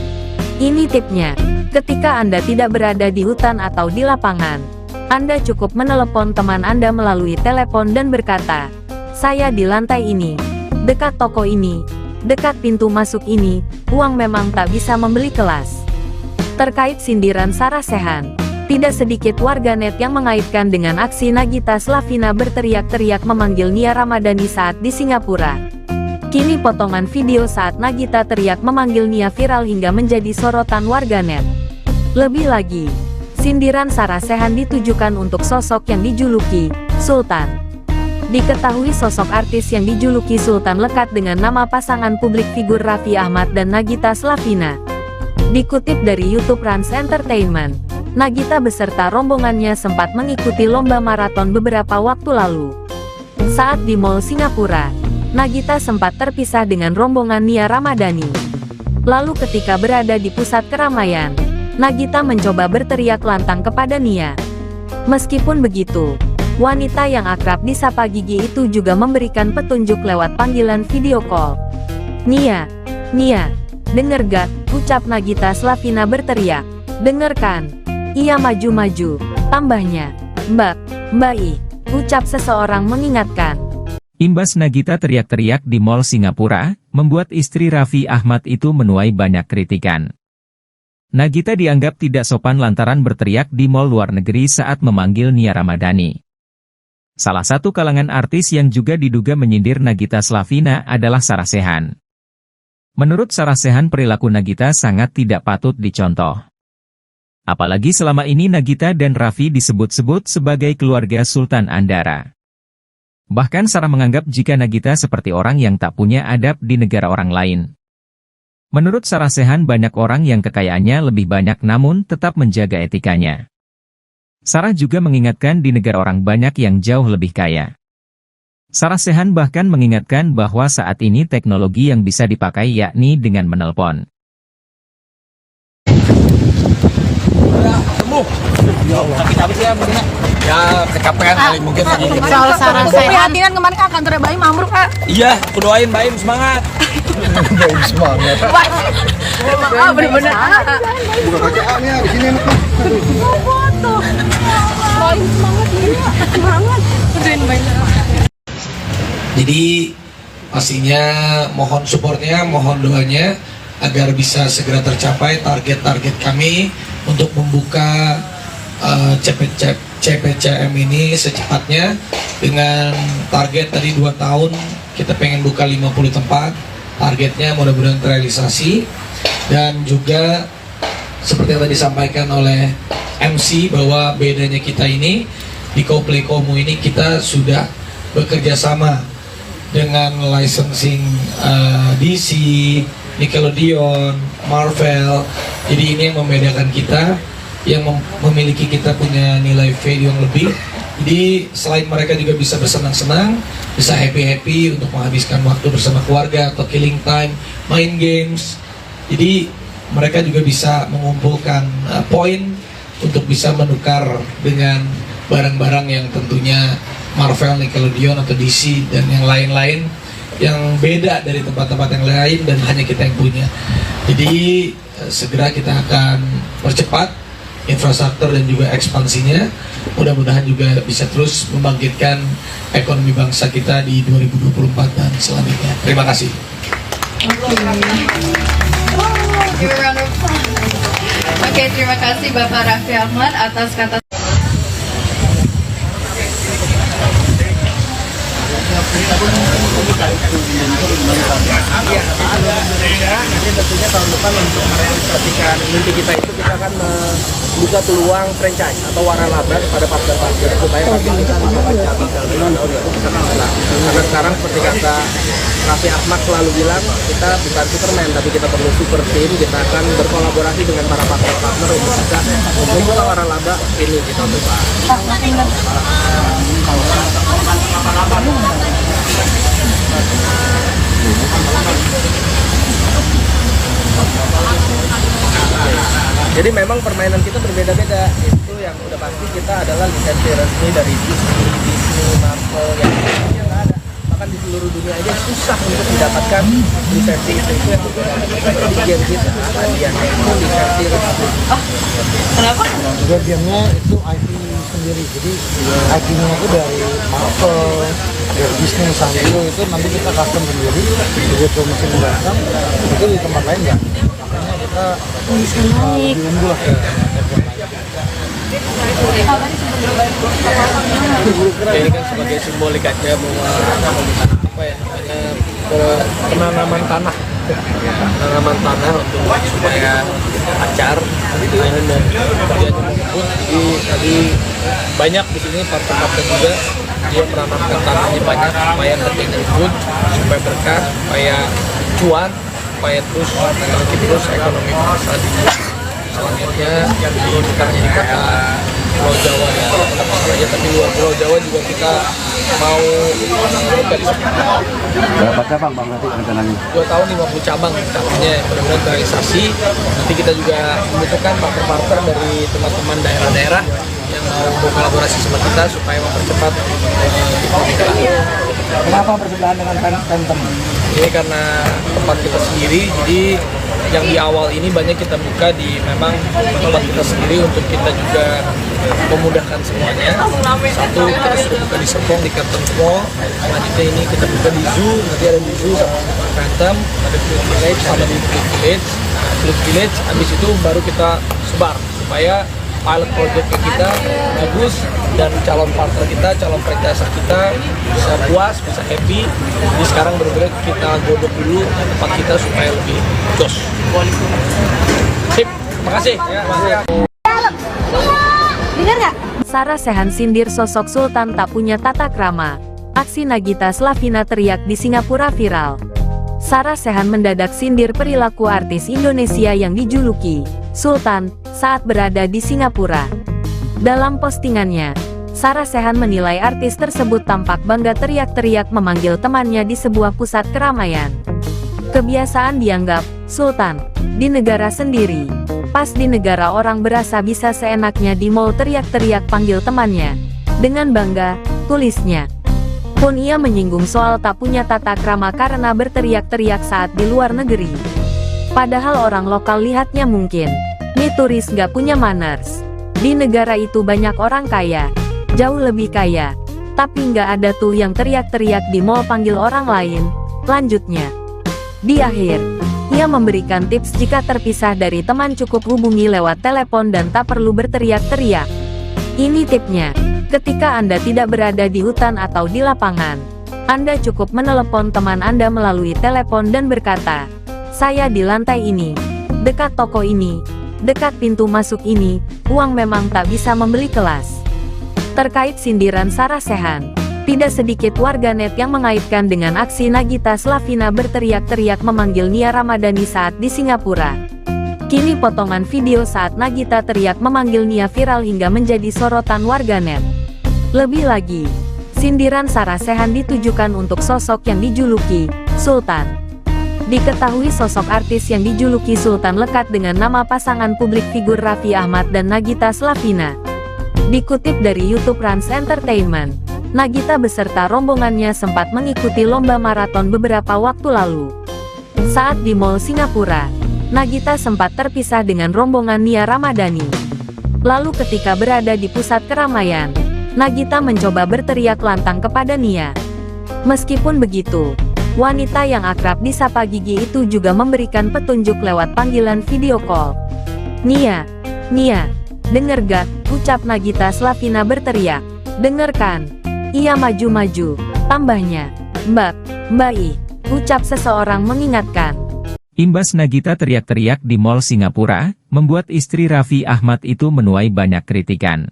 Ini tipnya, ketika Anda tidak berada di hutan atau di lapangan, Anda cukup menelepon teman Anda melalui telepon dan berkata, "Saya di lantai ini, dekat toko ini, dekat pintu masuk ini, uang memang tak bisa membeli kelas." Terkait sindiran Sarah Sechan, tidak sedikit warganet yang mengaitkan dengan aksi Nagita Slavina berteriak-teriak memanggil Nia Ramadhani saat di Singapura. Kini potongan video saat Nagita teriak memanggil Nia viral hingga menjadi sorotan warganet. Lebih lagi, sindiran Sarah Sechan ditujukan untuk sosok yang dijuluki Sultan. Diketahui sosok artis yang dijuluki Sultan lekat dengan nama pasangan publik figur Raffi Ahmad dan Nagita Slavina. Dikutip dari YouTube Rans Entertainment, Nagita beserta rombongannya sempat mengikuti lomba maraton beberapa waktu lalu. Saat di Mall Singapura, Nagita sempat terpisah dengan rombongan Nia Ramadhani. Lalu ketika berada di pusat keramaian, Nagita mencoba berteriak lantang kepada Nia. Meskipun begitu, wanita yang akrab disapa Gigi itu juga memberikan petunjuk lewat panggilan video call. "Nia, Nia, denger gak?" ucap Nagita Slavina berteriak. "Dengerkan." Ia maju-maju, tambahnya, Mbak I, ucap seseorang mengingatkan. Imbas Nagita teriak-teriak di Mall Singapura, membuat istri Raffi Ahmad itu menuai banyak kritikan. Nagita dianggap tidak sopan lantaran berteriak di mall luar negeri saat memanggil Nia Ramadhani. Salah satu kalangan artis yang juga diduga menyindir Nagita Slavina adalah Sarah Sechan. Menurut Sarah Sechan, perilaku Nagita sangat tidak patut dicontoh. Apalagi selama ini Nagita dan Raffi disebut-sebut sebagai keluarga Sultan Andara. Bahkan Sarah menganggap jika Nagita seperti orang yang tak punya adab di negara orang lain. Menurut Sarah Sechan, banyak orang yang kekayaannya lebih banyak namun tetap menjaga etikanya. Sarah juga mengingatkan di negara orang banyak yang jauh lebih kaya. Sarah Sechan bahkan mengingatkan bahwa saat ini teknologi yang bisa dipakai yakni dengan menelpon. Sembuh. Ya Allah. Sakit apa sih ya mungkin? Ya kecapean kali mungkin lagi. Soal Sarah Sechan. Prihatin kemarin Kak, kantornya Baim ambruk Kak. Iya, aku doain Baim semangat. Baik semangat. Bener-bener. Buka kaca nih di sini enak nih. Foto. Baim semangat ya. Semangat. Udahin Baim. Jadi pastinya mohon supportnya, mohon doanya agar bisa segera tercapai target-target kami untuk membuka CPCM ini secepatnya dengan target tadi 2 tahun kita pengen buka 50 tempat. Targetnya mudah-mudahan terrealisasi, dan juga seperti yang tadi disampaikan oleh MC bahwa bedanya kita ini di Coldplay Komu ini kita sudah bekerja sama dengan licensing DC, Nickelodeon, Marvel. Jadi ini yang membedakan kita, yang memiliki kita punya nilai value yang lebih. Jadi selain mereka juga bisa bersenang-senang, bisa happy-happy untuk menghabiskan waktu bersama keluarga atau killing time, main games. Jadi mereka juga bisa mengumpulkan poin untuk bisa menukar dengan barang-barang yang tentunya Marvel, Nickelodeon atau DC dan yang lain-lain yang beda dari tempat-tempat yang lain dan hanya kita yang punya. Jadi segera kita akan percepat infrastruktur dan juga ekspansinya. Mudah-mudahan juga bisa terus membangkitkan ekonomi bangsa kita di 2024 dan selanjutnya. Terima kasih. Oke, terima kasih Bapak Raffi Ahmad atas kata. Nanti tentunya tahun depan untuk merealisasikan mimpi kita itu kita akan membuka peluang franchise atau waralaba kepada partner-partner supaya partner kita bisa baca tinggal tahun 2019. Karena sekarang seperti kata Raffi Ahmad selalu bilang, kita bukan Superman tapi kita perlu super team. Kita akan berkolaborasi dengan para partner-partner untuk bisa membuka waralaba ini di tahun depan. Jadi memang permainan kita berbeda-beda. Itu yang udah pasti kita adalah lisensi resmi dari Disney, Marvel yang lainnya nggak ada. Bahkan di seluruh dunia aja susah untuk mendapatkan lisensi itu yang di game kita. Hadiahnya itu lisensi resmi. Kenapa? Juga gamenya itu IP sendiri, jadi IP-nya itu dari Marvel, dari Disney, Sanrio itu nanti kita custom sendiri. Begitu mesin datang, itu di tempat lain nggak. Makanya kita lebih unggul lah. Ini kan sebagai simbolik aja bahwa apa ya namanya penanaman tanah untuk supaya acar gitu ya, dan dia menyebut di tadi banyak di sini partner juga dia menanamkan tanahnya banyak supaya harganya ribut, supaya berkah, supaya cuan, supaya terus terus ekonomi bangsa di selanjutnya yang bukan hanya di kota Pulau Jawa ya, saja, tapi luar Pulau Jawa juga kita mau buka di sana. Berapa cabang bang nanti rencananya? 2 tahun 50 cabang artinya benar-benar terrealisasi. Nanti kita juga membutuhkan partner-partner dari teman-teman daerah-daerah yang mau berkolaborasi sama kita supaya mempercepat pernikahan. Kenapa bersebelahan dengan Phantom? Ini karena tempat kita sendiri, jadi yang di awal ini banyak kita buka di memang tempat kita sendiri untuk kita juga memudahkan semuanya. Satu, kita sudah buka di Serpong, di Carlton Mall. Selanjutnya ini kita buka di Zoo, nanti ada di Zoo sama Phantom, ada Fluid Village, sama di Fluid Village. Fluid Village, habis itu baru kita sebar supaya pilot project kita bagus dan calon partner kita, calon franchise kita bisa puas, bisa happy. Jadi sekarang benar-benar kita godok dulu tempat kita supaya lebih jos. Sip, makasih. Dengar nggak? Sarah Sechan sindir sosok Sultan tak punya tata krama. Aksi Nagita Slavina teriak di Singapura viral. Sarah Sechan mendadak sindir perilaku artis Indonesia yang dijuluki Sultan saat berada di Singapura. Dalam postingannya, Sarah Sechan menilai artis tersebut tampak bangga teriak-teriak memanggil temannya di sebuah pusat keramaian. Kebiasaan dianggap Sultan di negara sendiri. Pas di negara orang berasa bisa seenaknya di mall teriak-teriak panggil temannya. Dengan bangga, tulisnya. Pun ia menyinggung soal tak punya tata krama karena berteriak-teriak saat di luar negeri. Padahal orang lokal lihatnya mungkin, nih turis gak punya manners. Di negara itu banyak orang kaya, jauh lebih kaya. Tapi nggak ada tuh yang teriak-teriak di mall panggil orang lain. Lanjutnya. Di akhir, ia memberikan tips jika terpisah dari teman cukup hubungi lewat telepon dan tak perlu berteriak-teriak. Ini tipsnya, ketika Anda tidak berada di hutan atau di lapangan, Anda cukup menelepon teman Anda melalui telepon dan berkata, "Saya di lantai ini, dekat toko ini, dekat pintu masuk ini, uang memang tak bisa membeli kelas." Terkait sindiran Sarah Sechan, tidak sedikit warganet yang mengaitkan dengan aksi Nagita Slavina berteriak-teriak memanggil Nia Ramadhani saat di Singapura. Kini potongan video saat Nagita teriak memanggil Nia viral hingga menjadi sorotan warganet. Lebih lagi, sindiran Sarah Sechan ditujukan untuk sosok yang dijuluki Sultan. Diketahui sosok artis yang dijuluki Sultan lekat dengan nama pasangan publik figur Raffi Ahmad dan Nagita Slavina. Dikutip dari YouTube Rans Entertainment, Nagita beserta rombongannya sempat mengikuti lomba maraton beberapa waktu lalu. Saat di Mall Singapura, Nagita sempat terpisah dengan rombongan Nia Ramadhani. Lalu ketika berada di pusat keramaian, Nagita mencoba berteriak lantang kepada Nia. Meskipun begitu, wanita yang akrab disapa Gigi itu juga memberikan petunjuk lewat panggilan video call. "Nia, denger gak?" ucap Nagita Slavina berteriak. "Dengerkan." Ia maju-maju, tambahnya, Mbak I, ucap seseorang mengingatkan. Imbas Nagita teriak-teriak di Mall Singapura, membuat istri Raffi Ahmad itu menuai banyak kritikan.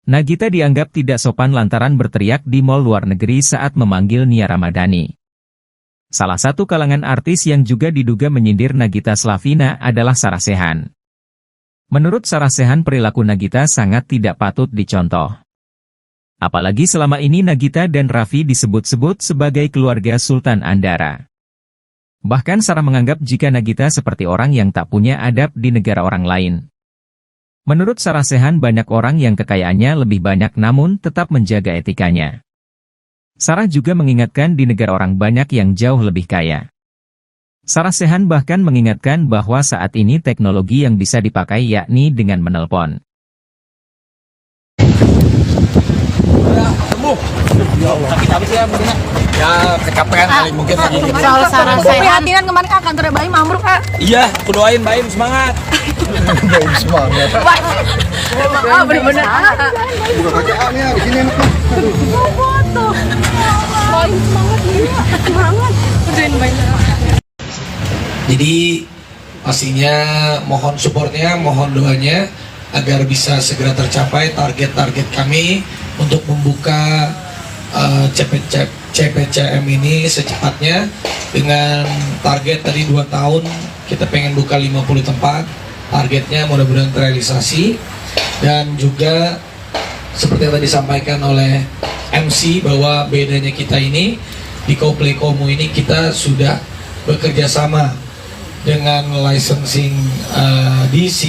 Nagita dianggap tidak sopan lantaran berteriak di mall luar negeri saat memanggil Nia Ramadhani. Salah satu kalangan artis yang juga diduga menyindir Nagita Slavina adalah Sarah Sechan. Menurut Sarah Sechan, perilaku Nagita sangat tidak patut dicontoh. Apalagi selama ini Nagita dan Raffi disebut-sebut sebagai keluarga Sultan Andara. Bahkan Sarah menganggap jika Nagita seperti orang yang tak punya adab di negara orang lain. Menurut Sarah Sechan, banyak orang yang kekayaannya lebih banyak namun tetap menjaga etikanya. Sarah juga mengingatkan di negara orang banyak yang jauh lebih kaya. Sarah Sechan bahkan mengingatkan bahwa saat ini teknologi yang bisa dipakai yakni dengan menelpon. Sakit habis ya mungkin ya kecapean kali mungkin lagi gini. Soal Sarah Sechan. Prihatin kemarin Kak, kantornya Baim ambruk Kak. Iya, aku doain Baim semangat. Baim semangat. Bener-bener. Buka kacaannya di sini enak. Foto. Baim semangat nih. Semangat. Udahin banyak. Jadi pastinya mohon supportnya, mohon doanya agar bisa segera tercapai target-target kami untuk membuka CPCM ini secepatnya dengan target tadi 2 tahun kita pengen buka 50 tempat. Targetnya mudah-mudahan terrealisasi, dan juga seperti yang tadi disampaikan oleh MC bahwa bedanya kita ini di Coldplay Komo ini kita sudah bekerja sama dengan licensing DC,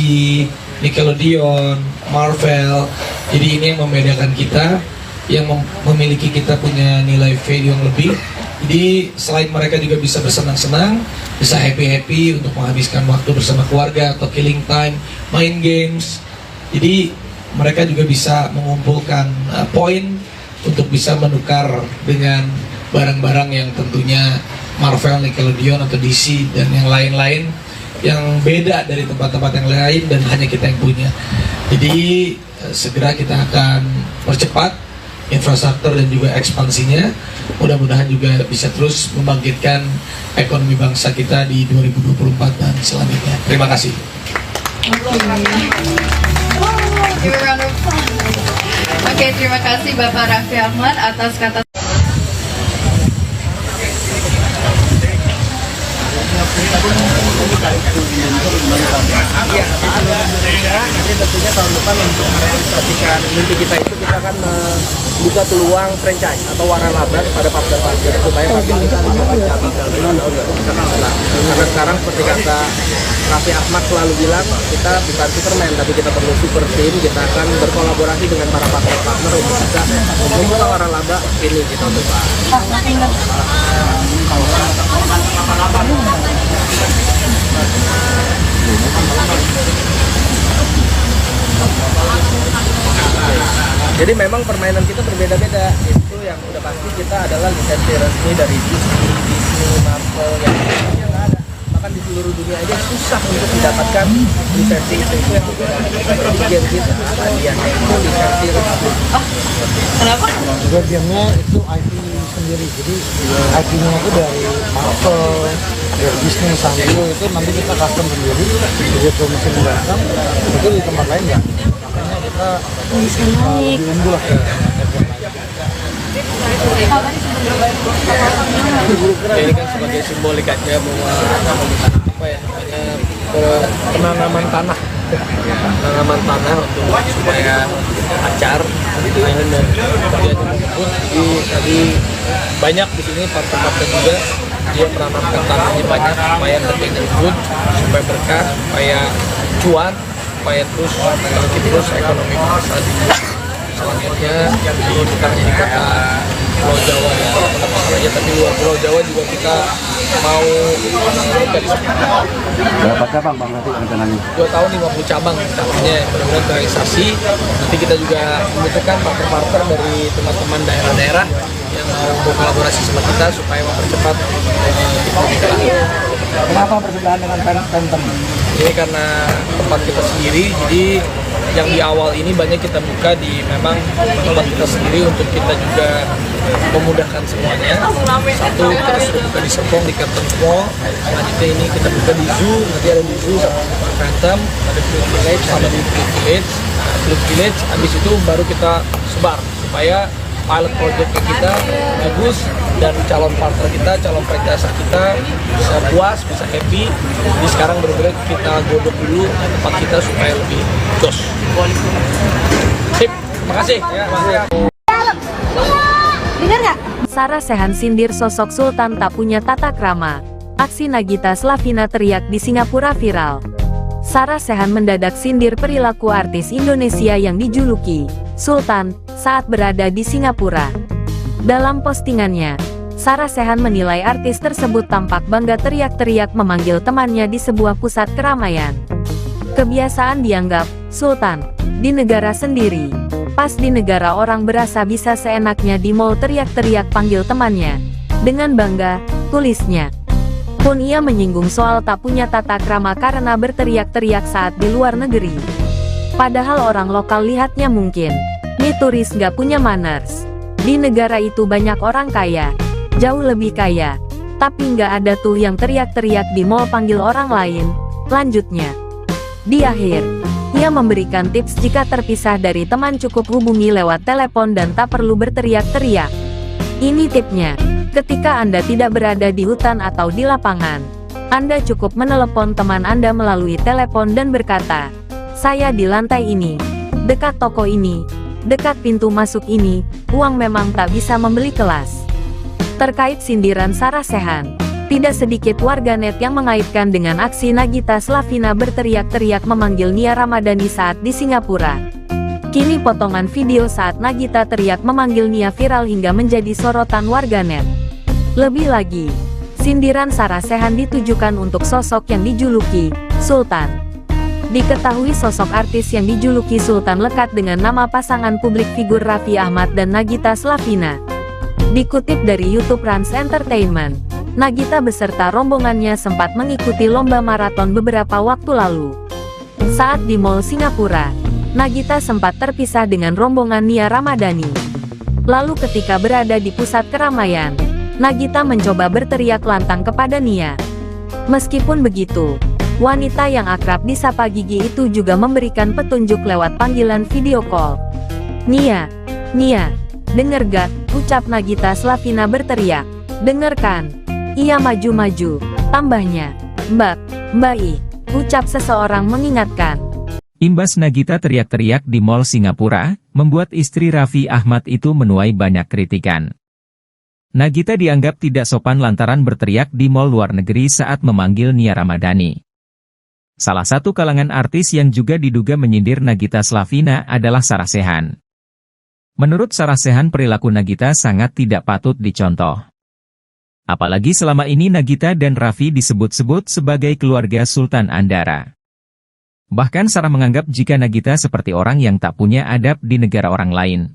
Nickelodeon, Marvel. Jadi ini yang membedakan kita, yang memiliki kita punya nilai value yang lebih. Jadi selain mereka juga bisa bersenang-senang, bisa happy-happy untuk menghabiskan waktu bersama keluarga atau killing time, main games. Jadi mereka juga bisa mengumpulkan poin untuk bisa menukar dengan barang-barang yang tentunya Marvel, Nickelodeon atau DC dan yang lain-lain yang beda dari tempat-tempat yang lain dan hanya kita yang punya. Jadi segera kita akan percepat infrastruktur dan juga ekspansinya. Mudah-mudahan juga bisa terus membangkitkan ekonomi bangsa kita di 2024 dan selanjutnya. Terima kasih. Oke, terima kasih Bapak Raffi Ahmad atas kata. Iya, nanti tentunya tahun depan untuk merealisasikan mimpi kita itu kita akan membuka peluang franchise atau waralaba kepada partner-partner supaya kita bisa mencapai cabang dalam tahun 2019. Karena sekarang seperti kata Raffi Ahmad selalu bilang, kita bukan Superman tapi kita perlu super team. Kita akan berkolaborasi dengan para partner-partner untuk bisa membuka waralaba ini di tahun depan. Jadi memang permainan kita berbeda-beda. Itu yang udah pasti kita adalah lisensi resmi dari Disney, Marvel yang lainnya nggak ada. Bahkan di seluruh dunia aja susah untuk mendapatkan lisensi itu yang berbeda. Seperti game kita, hadiahnya itu lisensi resmi. Kenapa? Juga gamenya itu IP sendiri, jadi IP-nya itu dari Marvel, dari Disney, Sanrio itu nanti kita custom sendiri. Begitu mesin datang, itu di tempat lain ya. Makanya kita lebih unggul lah. Ini kan sebagai simbolik aja bahwa apa ya, penanaman tanah untuk supaya acar mainan dan kemudian menyebut. Jadi tadi banyak di sini partner-partner juga dia menanamkan tanahnya banyak supaya kerjanya good, supaya berkah, supaya cuan, supaya terus terus ekonomi bangsa di selanjutnya. Ini bukan hanya di kota Pulau Jawa ya, aja, tapi luar Pulau Jawa juga kita mau dari Berapa cabang Bang nanti rencananya? 2 tahun 50 cabang cabangnya mudah-mudahan terrealisasi. Nanti kita juga membutuhkan partner-partner dari teman-teman daerah-daerah yang mau berkolaborasi sama kita supaya mempercepat kita. Kenapa bersebelahan dengan Phantom? Ini karena tempat kita sendiri, jadi yang di awal ini banyak kita buka di memang tempat kita sendiri untuk kita juga memudahkan semuanya. Satu, kita sudah buka di Serpong, di Curtain Mall. Selanjutnya ini kita buka di Zoo, nanti ada di Zoo sama Phantom, ada Fluid Village sama di Fluid Village. Habis itu baru kita sebar supaya pilot project kita bagus dan calon partner kita, calon franchise kita bisa puas, bisa happy. Jadi sekarang benar-benar kita godok dulu tempat kita supaya lebih jos. Sip, makasih. Ya, makasih. Sarah Sechan sindir sosok Sultan tak punya tata krama. Aksi Nagita Slavina teriak di Singapura viral. Sarah Sechan mendadak sindir perilaku artis Indonesia yang dijuluki Sultan saat berada di Singapura. Dalam postingannya, Sarah Sechan menilai artis tersebut tampak bangga teriak-teriak memanggil temannya di sebuah pusat keramaian. Kebiasaan dianggap Sultan di negara sendiri. Pas di negara orang berasa bisa seenaknya di mall teriak-teriak panggil temannya. Dengan bangga, tulisnya. Pun ia menyinggung soal tak punya tata krama karena berteriak-teriak saat di luar negeri. Padahal orang lokal lihatnya mungkin, nih turis nggak punya manners. Di negara itu banyak orang kaya, jauh lebih kaya. Tapi nggak ada tuh yang teriak-teriak di mall panggil orang lain, lanjutnya. Di akhir, ia memberikan tips jika terpisah dari teman cukup hubungi lewat telepon dan tak perlu berteriak-teriak. Ini tipnya, ketika Anda tidak berada di hutan atau di lapangan, Anda cukup menelepon teman Anda melalui telepon dan berkata, "Saya di lantai ini, dekat toko ini, dekat pintu masuk ini, uang memang tak bisa membeli kelas." Terkait sindiran Sarah Sechan, tidak sedikit warganet yang mengaitkan dengan aksi Nagita Slavina berteriak-teriak memanggil Nia Ramadhani saat di Singapura. Kini potongan video saat Nagita teriak memanggil Nia viral hingga menjadi sorotan warganet. Lebih lagi, sindiran Sarah Sechan ditujukan untuk sosok yang dijuluki Sultan. Diketahui sosok artis yang dijuluki Sultan lekat dengan nama pasangan publik figur Raffi Ahmad dan Nagita Slavina. Dikutip dari YouTube Rans Entertainment, Nagita beserta rombongannya sempat mengikuti lomba maraton beberapa waktu lalu. Saat di Mall Singapura, Nagita sempat terpisah dengan rombongan Nia Ramadhani. Lalu ketika berada di pusat keramaian, Nagita mencoba berteriak lantang kepada Nia. Meskipun begitu, wanita yang akrab disapa Gigi itu juga memberikan petunjuk lewat panggilan video call. "Nia, denger gak?" ucap Nagita Slavina berteriak. "Dengarkan." Ia maju-maju, tambahnya, Mbak I, ucap seseorang mengingatkan. Imbas Nagita teriak-teriak di Mall Singapura, membuat istri Raffi Ahmad itu menuai banyak kritikan. Nagita dianggap tidak sopan lantaran berteriak di mall luar negeri saat memanggil Nia Ramadhani. Salah satu kalangan artis yang juga diduga menyindir Nagita Slavina adalah Sarah Sechan. Menurut Sarah Sechan, perilaku Nagita sangat tidak patut dicontoh. Apalagi selama ini Nagita dan Raffi disebut-sebut sebagai keluarga Sultan Andara. Bahkan Sarah menganggap jika Nagita seperti orang yang tak punya adab di negara orang lain.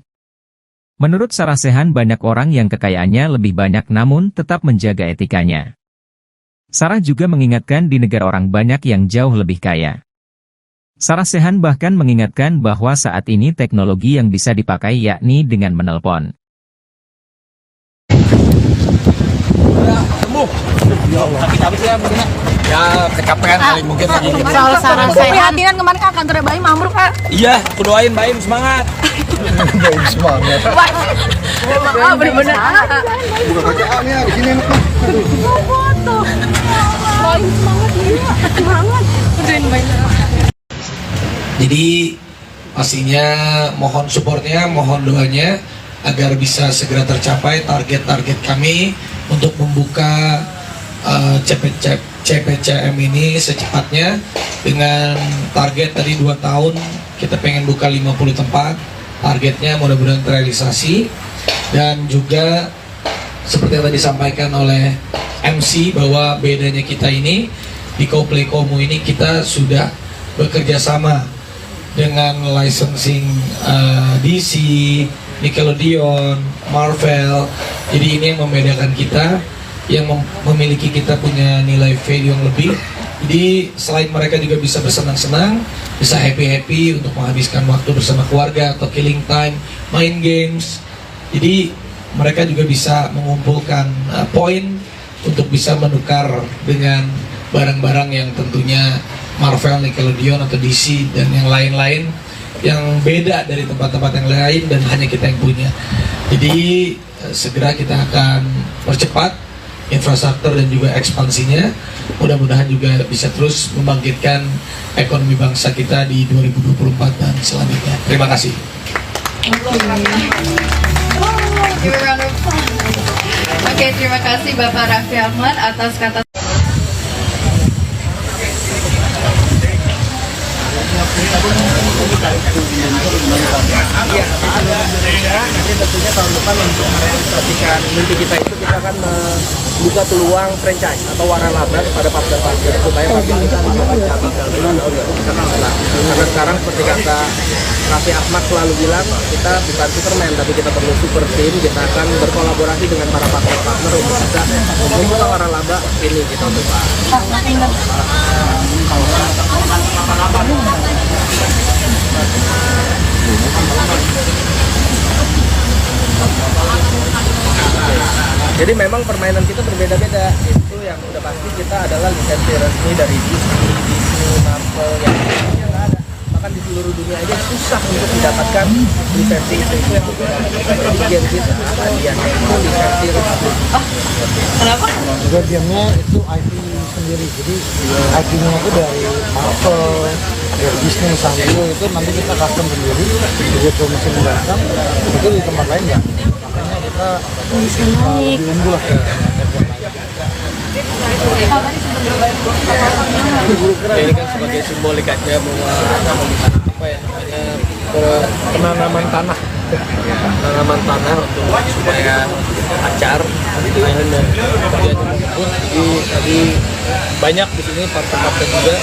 Menurut Sarah Sechan, banyak orang yang kekayaannya lebih banyak namun tetap menjaga etikanya. Sarah juga mengingatkan di negara orang banyak yang jauh lebih kaya. Sarah Sechan bahkan mengingatkan bahwa saat ini teknologi yang bisa dipakai yakni dengan menelpon. Ya kecapean kali mungkin lagi gitu. Soal Sarah Sechan. Prihatin kemarin kan kantornya Baim ambruk, Kak. Iya, aku doain Baim semangat. Baik semangat. Bener-bener. Buka kaca nih di sini enak nih. Foto. Baim semangat ya. Semangat. Udahin Baim. Jadi pastinya mohon supportnya, mohon doanya agar bisa segera tercapai target-target kami untuk membuka CPCM ini secepatnya dengan target tadi 2 tahun kita pengen buka 50 tempat. Targetnya mudah-mudahan terrealisasi, dan juga seperti yang tadi disampaikan oleh MC bahwa bedanya kita ini di Coplay Komo ini kita sudah bekerja sama dengan licensing DC, Nickelodeon, Marvel. Jadi ini yang membedakan kita, yang memiliki kita punya nilai value yang lebih. Jadi selain mereka juga bisa bersenang-senang, bisa happy-happy untuk menghabiskan waktu bersama keluarga atau killing time, main games. Jadi mereka juga bisa mengumpulkan poin untuk bisa menukar dengan barang-barang yang tentunya Marvel, Nickelodeon atau DC dan yang lain-lain yang beda dari tempat-tempat yang lain dan hanya kita yang punya. Jadi segera kita akan percepat infrastruktur dan juga ekspansinya. Mudah-mudahan juga bisa terus membangkitkan ekonomi bangsa kita di 2024 dan selanjutnya. Terima kasih. Oke, terima kasih Bapak Raffi Ahmad atas kata. Nanti tentunya tahun depan untuk merealisasikan mimpi kita itu kita akan membuka peluang franchise atau waralaba kepada partner-partner supaya partner kita bisa cabang dalam tahun 2019. Karena sekarang seperti kata Raffi Ahmad selalu bilang, kita bukan Superman tapi kita perlu super team. Kita akan berkolaborasi dengan para partner-partner untuk bisa membuka waralaba ini di tahun depan. Jadi memang permainan kita berbeda-beda. Itu yang udah pasti kita adalah lisensi resmi dari Disney, Marvel yang nggak ada. bahkan di seluruh dunia aja susah untuk mendapatkan lisensi itu yang di Gen Z bagiannya itu lisensi resmi. Kenapa? Juga gamenya itu IP sendiri, jadi IP-nya itu dari Marvel, dari Disney, Sanrio itu nanti kita custom sendiri, begitu mesin datang itu di tempat lain ya, makanya kita lebih unggul lah. Ini kan sebagai simbolik aja bahwa apa ya namanya penanaman tanah untuk supaya acar kemudian membut. Jadi tadi banyak di sini partner juga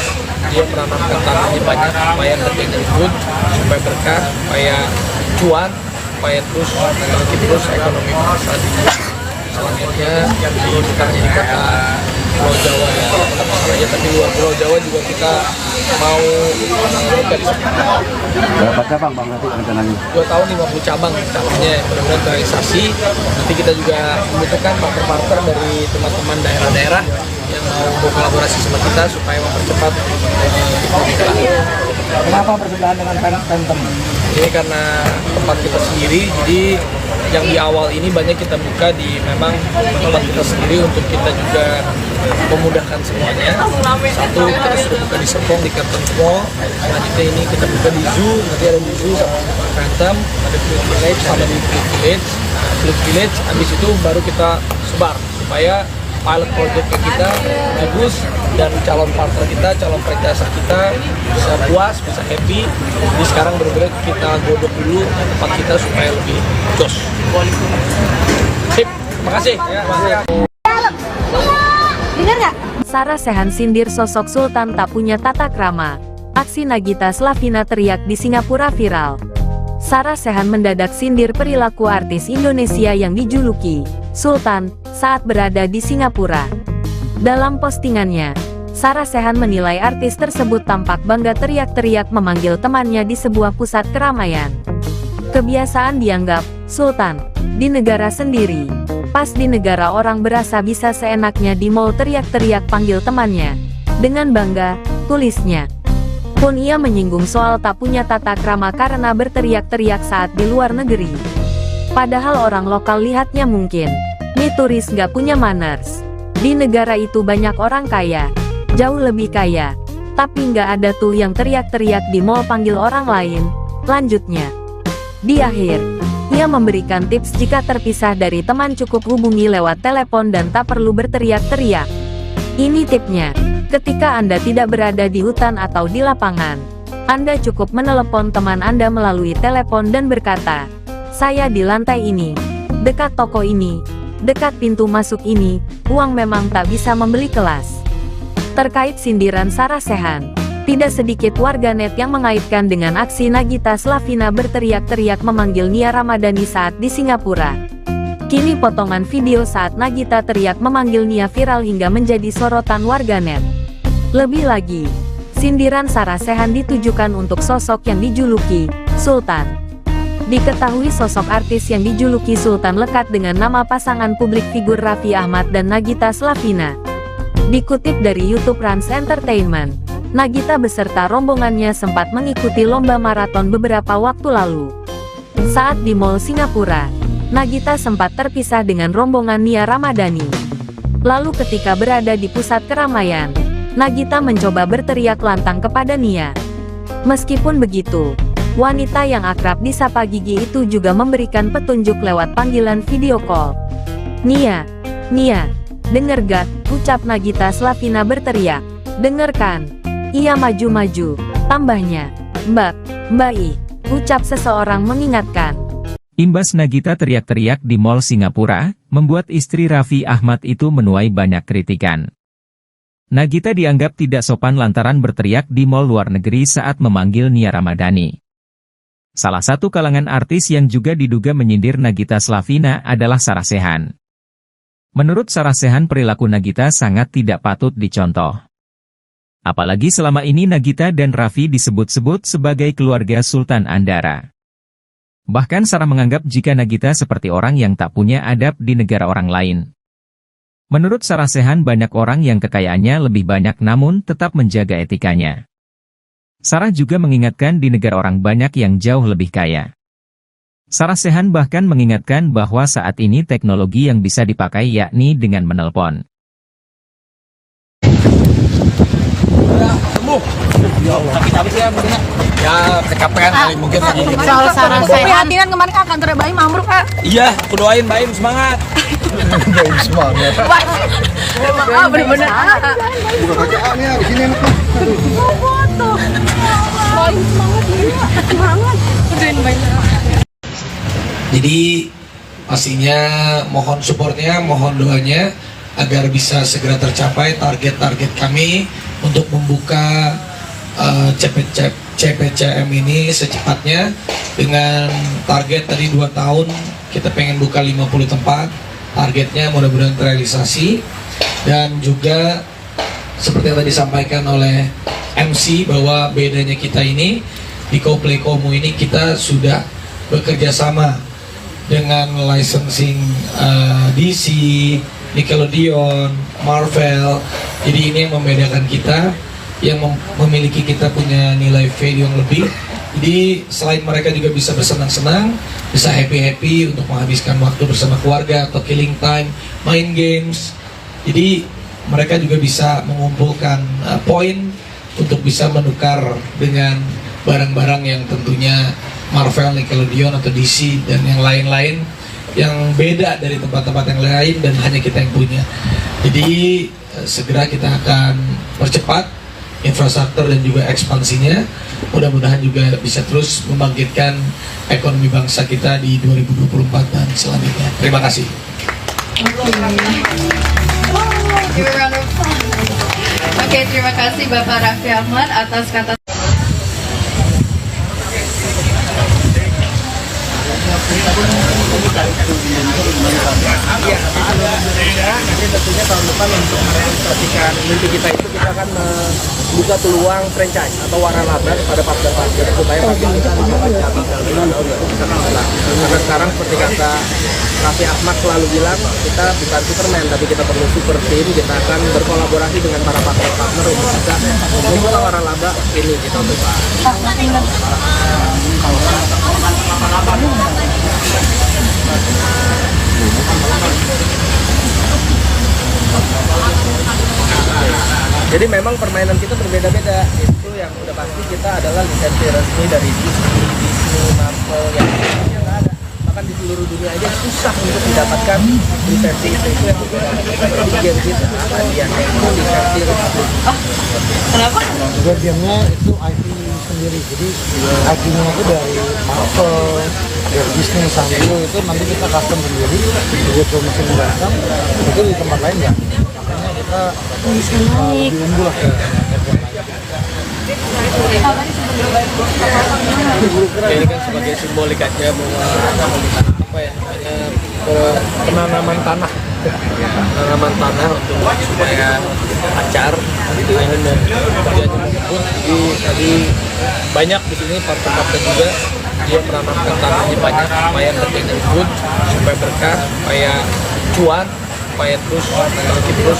dia menanamkan tanahnya banyak supaya kerjanya ikut, supaya berkah, supaya cuan, supaya terus ekonomi bangsa dibuat. Selanjutnya ini kita hanya di kota Pulau Jawa ya, masalahnya tapi luar Pulau Jawa juga kita mau buka di sana. Berapa cabang Bang nanti rencananya? 2 tahun 50 cabang cabangnya benar-benar terrealisasi. Nanti kita juga membutuhkan partner dari teman-teman daerah-daerah yang mau berkolaborasi sama kita supaya mempercepat Kenapa bersebelahan dengan Phantom? ini karena tempat kita sendiri, jadi yang di awal ini banyak kita buka di memang tempat kita sendiri untuk kita juga memudahkan semuanya. Satu, kita sudah buka di Serpong di Carlton Mall, selanjutnya ini kita buka di Zoo, nanti ada di Zoo sama Phantom, ada Fluid Village sama di Fluid Village. Nah, Fluid Village habis itu baru kita sebar supaya pilot project kita bagus dan calon partner kita, calon franchise kita bisa puas, bisa happy. Jadi sekarang benar-benar kita godok dulu tempat kita supaya lebih jos. Sip, makasih. Dengar nggak? Sarah Sechan sindir sosok Sultan tak punya tata krama. Aksi Nagita Slavina teriak di Singapura viral. Sarah Sechan mendadak sindir perilaku artis Indonesia yang dijuluki Sultan saat berada di Singapura. Dalam postingannya, Sarah Sechan menilai artis tersebut tampak bangga teriak-teriak memanggil temannya di sebuah pusat keramaian. Kebiasaan dianggap Sultan di negara sendiri. Pas di negara orang berasa bisa seenaknya di mall teriak-teriak panggil temannya. Dengan bangga, tulisnya. Pun ia menyinggung soal tak punya tata krama karena berteriak-teriak saat di luar negeri. Padahal orang lokal lihatnya mungkin, nih turis nggak punya manners. Di negara itu banyak orang kaya, jauh lebih kaya. Tapi nggak ada tuh yang teriak-teriak di mall panggil orang lain. Lanjutnya. Di akhir, ia memberikan tips jika terpisah dari teman cukup hubungi lewat telepon dan tak perlu berteriak-teriak. Ini tipsnya. Ketika Anda tidak berada di hutan atau di lapangan, Anda cukup menelepon teman Anda melalui telepon dan berkata, "Saya di lantai ini, dekat toko ini, dekat pintu masuk ini, uang memang tak bisa membeli kelas." Terkait sindiran Sarah Sechan, tidak sedikit warganet yang mengaitkan dengan aksi Nagita Slavina berteriak-teriak memanggil Nia Ramadhani saat di Singapura. Kini potongan video saat Nagita teriak memanggil Nia viral hingga menjadi sorotan warganet. Lebih lagi, sindiran Sarah Sechan ditujukan untuk sosok yang dijuluki Sultan. Diketahui sosok artis yang dijuluki Sultan lekat dengan nama pasangan publik figur Raffi Ahmad dan Nagita Slavina. Dikutip dari YouTube Rans Entertainment, Nagita beserta rombongannya sempat mengikuti lomba maraton beberapa waktu lalu. Saat di Mall Singapura, Nagita sempat terpisah dengan rombongan Nia Ramadhani. Lalu ketika berada di pusat keramaian, Nagita mencoba berteriak lantang kepada Nia. Meskipun begitu, wanita yang akrab disapa Gigi itu juga memberikan petunjuk lewat panggilan video call. "Nia, denger gak?" ucap Nagita Slavina berteriak. "Dengarkan." Ia maju-maju, tambahnya, Mbak I, ucap seseorang mengingatkan. Imbas Nagita teriak-teriak di Mall Singapura, membuat istri Raffi Ahmad itu menuai banyak kritikan. Nagita dianggap tidak sopan lantaran berteriak di mall luar negeri saat memanggil Nia Ramadhani. Salah satu kalangan artis yang juga diduga menyindir Nagita Slavina adalah Sarah Sechan. Menurut Sarah Sechan, perilaku Nagita sangat tidak patut dicontoh. Apalagi selama ini Nagita dan Raffi disebut-sebut sebagai keluarga Sultan Andara. Bahkan Sarah menganggap jika Nagita seperti orang yang tak punya adab di negara orang lain. Menurut Sarah Sechan, banyak orang yang kekayaannya lebih banyak namun tetap menjaga etikanya. Sarah juga mengingatkan di negara orang banyak yang jauh lebih kaya. Sarah Sechan bahkan mengingatkan bahwa saat ini teknologi yang bisa dipakai yakni dengan menelpon. Tapi ya mungkin ya kecapean kali mungkin lagi. Soal Sarah Sechan kemarin kan kantor Baim ambruk kak. Iya, aku doain Baim semangat. Baim semangat. Bener-bener. Buka kaca nih di sini enak. Foto. Baim semangat dia. Semangat. Udahin Baim. Jadi pastinya mohon supportnya, mohon doanya agar bisa segera tercapai target-target kami untuk membuka CPCM ini secepatnya dengan target tadi 2 tahun kita pengen buka 50 tempat, targetnya mudah-mudahan terrealisasi. Dan juga seperti yang tadi disampaikan oleh MC bahwa bedanya kita ini di Coplay Komo ini kita sudah bekerja sama dengan licensing DC, Nickelodeon, Marvel. Jadi ini yang membedakan kita, yang memiliki kita punya nilai value yang lebih. Jadi selain mereka juga bisa bersenang-senang, bisa happy-happy untuk menghabiskan waktu bersama keluarga atau killing time, main games. Jadi mereka juga bisa mengumpulkan poin untuk bisa menukar dengan barang-barang yang tentunya Marvel, Nickelodeon atau DC dan yang lain-lain yang beda dari tempat-tempat yang lain dan hanya kita yang punya. Jadi segera kita akan percepat infrastruktur dan juga ekspansinya. Mudah-mudahan juga bisa terus membangkitkan ekonomi bangsa kita di 2024 dan selanjutnya. Terima kasih. Oke, terima kasih Bapak Raffi Ahmad atas kata. Iya, nanti tentunya tahun depan untuk merealisasikan mimpi kita itu kita akan membuka peluang franchise atau waralaba pada partner-partner supaya partner kita bisa cabang dalam 5 tahun bisa kalah. Karena sekarang seperti kata Raffi Ahmad selalu bilang, kita bukan Superman tapi kita perlu super team. Kita akan berkolaborasi dengan para partner-partner untuk bisa membuka waralaba ini di tahun depan. Jadi memang permainan kita berbeda-beda. Itu yang udah pasti kita adalah lisensi resmi dari Disney, Marvel yang lainnya nggak ada. Bahkan di seluruh dunia aja susah untuk mendapatkan lisensi itu yang berbeda. Seperti game kita, hadiahnya itu lisensi resmi. Kenapa? Juga gamenya itu IP sendiri. Jadi IP-nya itu dari Marvel, dari Disney, Sanrio itu nanti kita custom sendiri. Begitu mesin datang, itu di tempat lain ya. Makanya kita lebih unggul lah. Ini kan sebagai simbolik aja bahwa apa ya, penanaman tanah untuk supaya lancar mainan dan kerjanya mengumpul. Jadi tadi banyak di sini partner-partner juga dia menanamkan tanahnya banyak supaya kerjanya good, supaya berkah, supaya cuan, supaya terus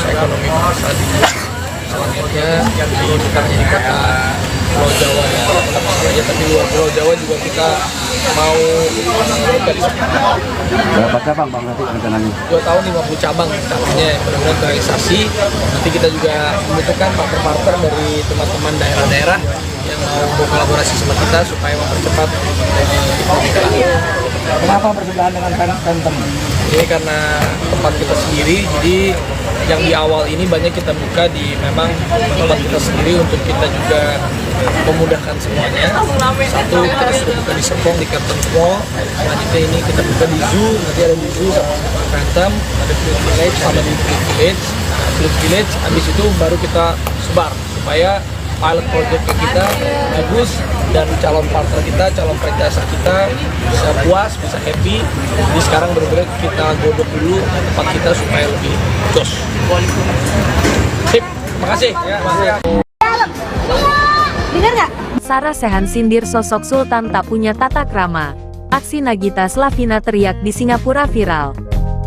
ekonomi bangsa di selanjutnya ini bukan hanya di kota Pulau Jawa ya, aja tapi luar Pulau Jawa juga kita mau dari Berapa cabang bang nanti rencananya? 2 tahun 50 cabang cabangnya benar-benar terrealisasi. Nanti kita juga membutuhkan partner-partner dari teman-teman daerah-daerah yang mau berkolaborasi sama kita supaya mempercepat kita. Kenapa bersebelahan dengan Phantom? Ini karena tempat kita sendiri, jadi yang di awal ini banyak kita buka di memang tempat kita sendiri untuk kita juga memudahkan semuanya. Satu, kita sudah buka di Serpong, di Captain Mall. Selanjutnya ini kita buka di Zoo, nanti ada di Zoo sama Phantom, ada Fruit Village sama di Fruit Village. Habis itu baru kita sebar supaya pilot project kita bagus dan calon partner kita, calon franchise kita bisa puas, bisa happy. Jadi sekarang benar-benar kita godok dulu tempat kita supaya lebih jos. Sip, makasih. Ya, makasih. Dengar nggak? Sarah Sechan sindir sosok Sultan tak punya tata krama. Aksi Nagita Slavina teriak di Singapura viral.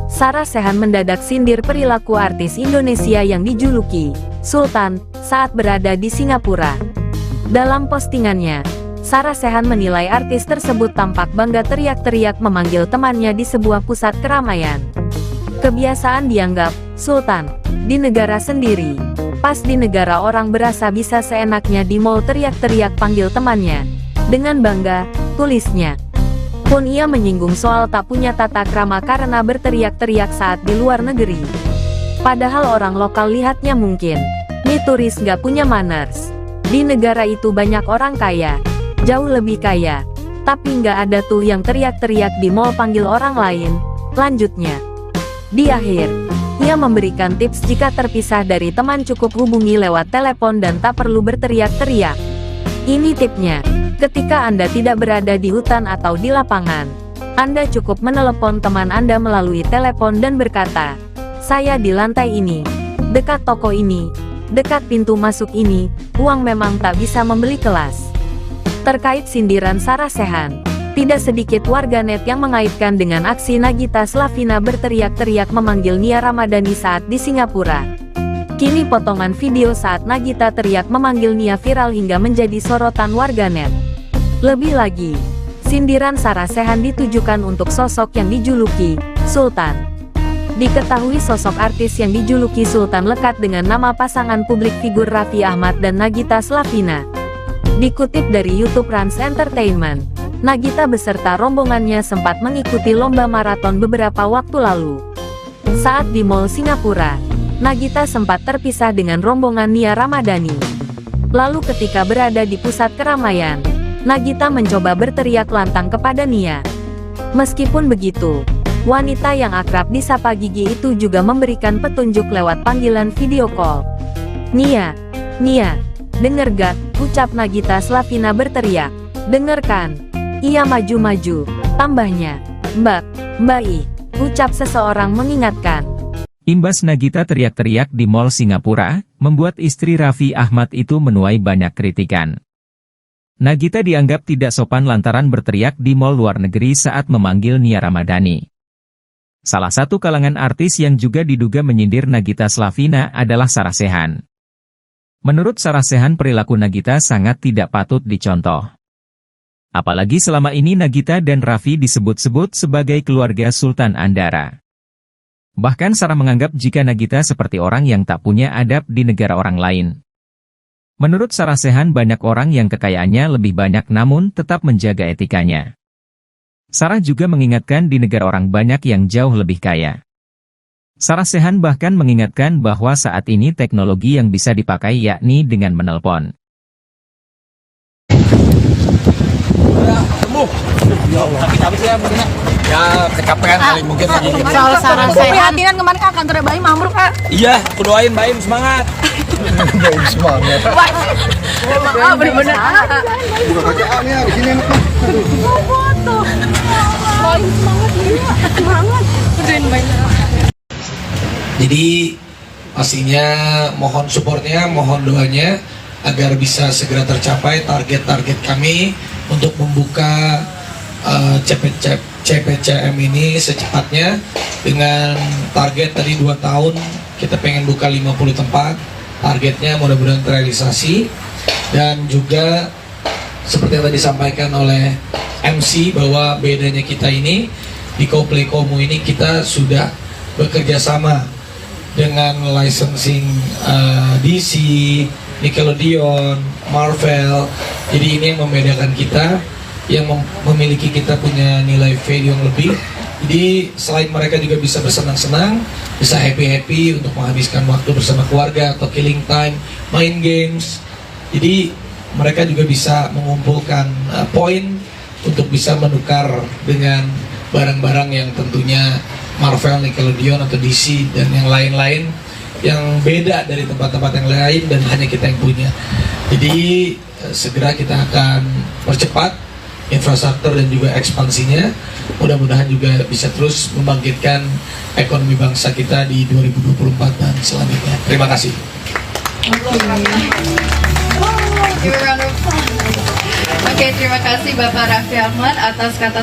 Sarah Sechan mendadak sindir perilaku artis Indonesia yang dijuluki Sultan saat berada di Singapura. Dalam postingannya, Sarah Sechan menilai artis tersebut tampak bangga teriak-teriak memanggil temannya di sebuah pusat keramaian. Kebiasaan dianggap sultan di negara sendiri. Pas di negara orang berasa bisa seenaknya di mall teriak-teriak panggil temannya. Dengan bangga, tulisnya. Pun ia menyinggung soal tak punya tata krama karena berteriak-teriak saat di luar negeri. Padahal orang lokal lihatnya mungkin, nih turis nggak punya manners. Di negara itu banyak orang kaya, jauh lebih kaya. Tapi nggak ada tuh yang teriak-teriak di mall panggil orang lain. Lanjutnya. Di akhir, ia memberikan tips jika terpisah dari teman cukup hubungi lewat telepon dan tak perlu berteriak-teriak. Ini tipnya. Ketika Anda tidak berada di hutan atau di lapangan, Anda cukup menelepon teman Anda melalui telepon dan berkata, "Saya di lantai ini, dekat toko ini, dekat pintu masuk ini, uang memang tak bisa membeli kelas." Terkait sindiran Sarah Sechan, tidak sedikit warganet yang mengaitkan dengan aksi Nagita Slavina berteriak-teriak memanggil Nia Ramadhani saat di Singapura. Kini potongan video saat Nagita teriak memanggil Nia viral hingga menjadi sorotan warganet. Lebih lagi, sindiran Sarah Sechan ditujukan untuk sosok yang dijuluki Sultan. Diketahui sosok artis yang dijuluki Sultan lekat dengan nama pasangan publik figur Raffi Ahmad dan Nagita Slavina. Dikutip dari YouTube Rans Entertainment, Nagita beserta rombongannya sempat mengikuti lomba maraton beberapa waktu lalu. Saat di Mall Singapura, Nagita sempat terpisah dengan rombongan Nia Ramadhani. Lalu ketika berada di pusat keramaian, Nagita mencoba berteriak lantang kepada Nia. Meskipun begitu, wanita yang akrab disapa Gigi itu juga memberikan petunjuk lewat panggilan video call. "Nia, denger gak?" ucap Nagita Slavina berteriak. "Dengerkan." Ia maju-maju, tambahnya, Mbak I, ucap seseorang mengingatkan. Imbas Nagita teriak-teriak di Mall Singapura, membuat istri Raffi Ahmad itu menuai banyak kritikan. Nagita dianggap tidak sopan lantaran berteriak di mall luar negeri saat memanggil Nia Ramadhani. Salah satu kalangan artis yang juga diduga menyindir Nagita Slavina adalah Sarah Sechan. Menurut Sarah Sechan, perilaku Nagita sangat tidak patut dicontoh. Apalagi selama ini Nagita dan Raffi disebut-sebut sebagai keluarga Sultan Andara. Bahkan Sarah menganggap jika Nagita seperti orang yang tak punya adab di negara orang lain. Menurut Sarah Sechan, banyak orang yang kekayaannya lebih banyak namun tetap menjaga etikanya. Sarah juga mengingatkan di negara orang banyak yang jauh lebih kaya. Sarah Sechan bahkan mengingatkan bahwa saat ini teknologi yang bisa dipakai yakni dengan menelpon. Ya, kecapean kali mungkin lagi. Soal Sarah Sechan, kan kemarin kan kantornya Baim ambruk, Kak. Iya, aku doain Baim semangat. Baik semangat. Bener-bener. Buka kaca nih di sini enak nih. Foto. Baim semangat dia. Semangat. Keren banget. Jadi pastinya mohon supportnya, mohon doanya agar bisa segera tercapai target-target kami untuk membuka CPCM ini secepatnya dengan target tadi 2 tahun kita pengen buka 50 tempat. Targetnya mudah-mudahan terrealisasi, dan juga seperti yang tadi disampaikan oleh MC bahwa bedanya kita ini di Coldplay Komu ini kita sudah bekerja sama dengan licensing DC, Nickelodeon, Marvel. Jadi ini yang membedakan kita, yang memiliki kita punya nilai value yang lebih. Jadi selain mereka juga bisa bersenang-senang, bisa happy-happy untuk menghabiskan waktu bersama keluarga atau killing time, main games. Jadi mereka juga bisa mengumpulkan poin untuk bisa menukar dengan barang-barang yang tentunya Marvel, Nickelodeon atau DC dan yang lain-lain yang beda dari tempat-tempat yang lain dan hanya kita yang punya. Jadi segera kita akan percepat infrastruktur dan juga ekspansinya. Mudah-mudahan juga bisa terus membangkitkan ekonomi bangsa kita di 2024 dan selanjutnya. Terima kasih. Oke, terima kasih Bapak Raffi Ahmad atas kata.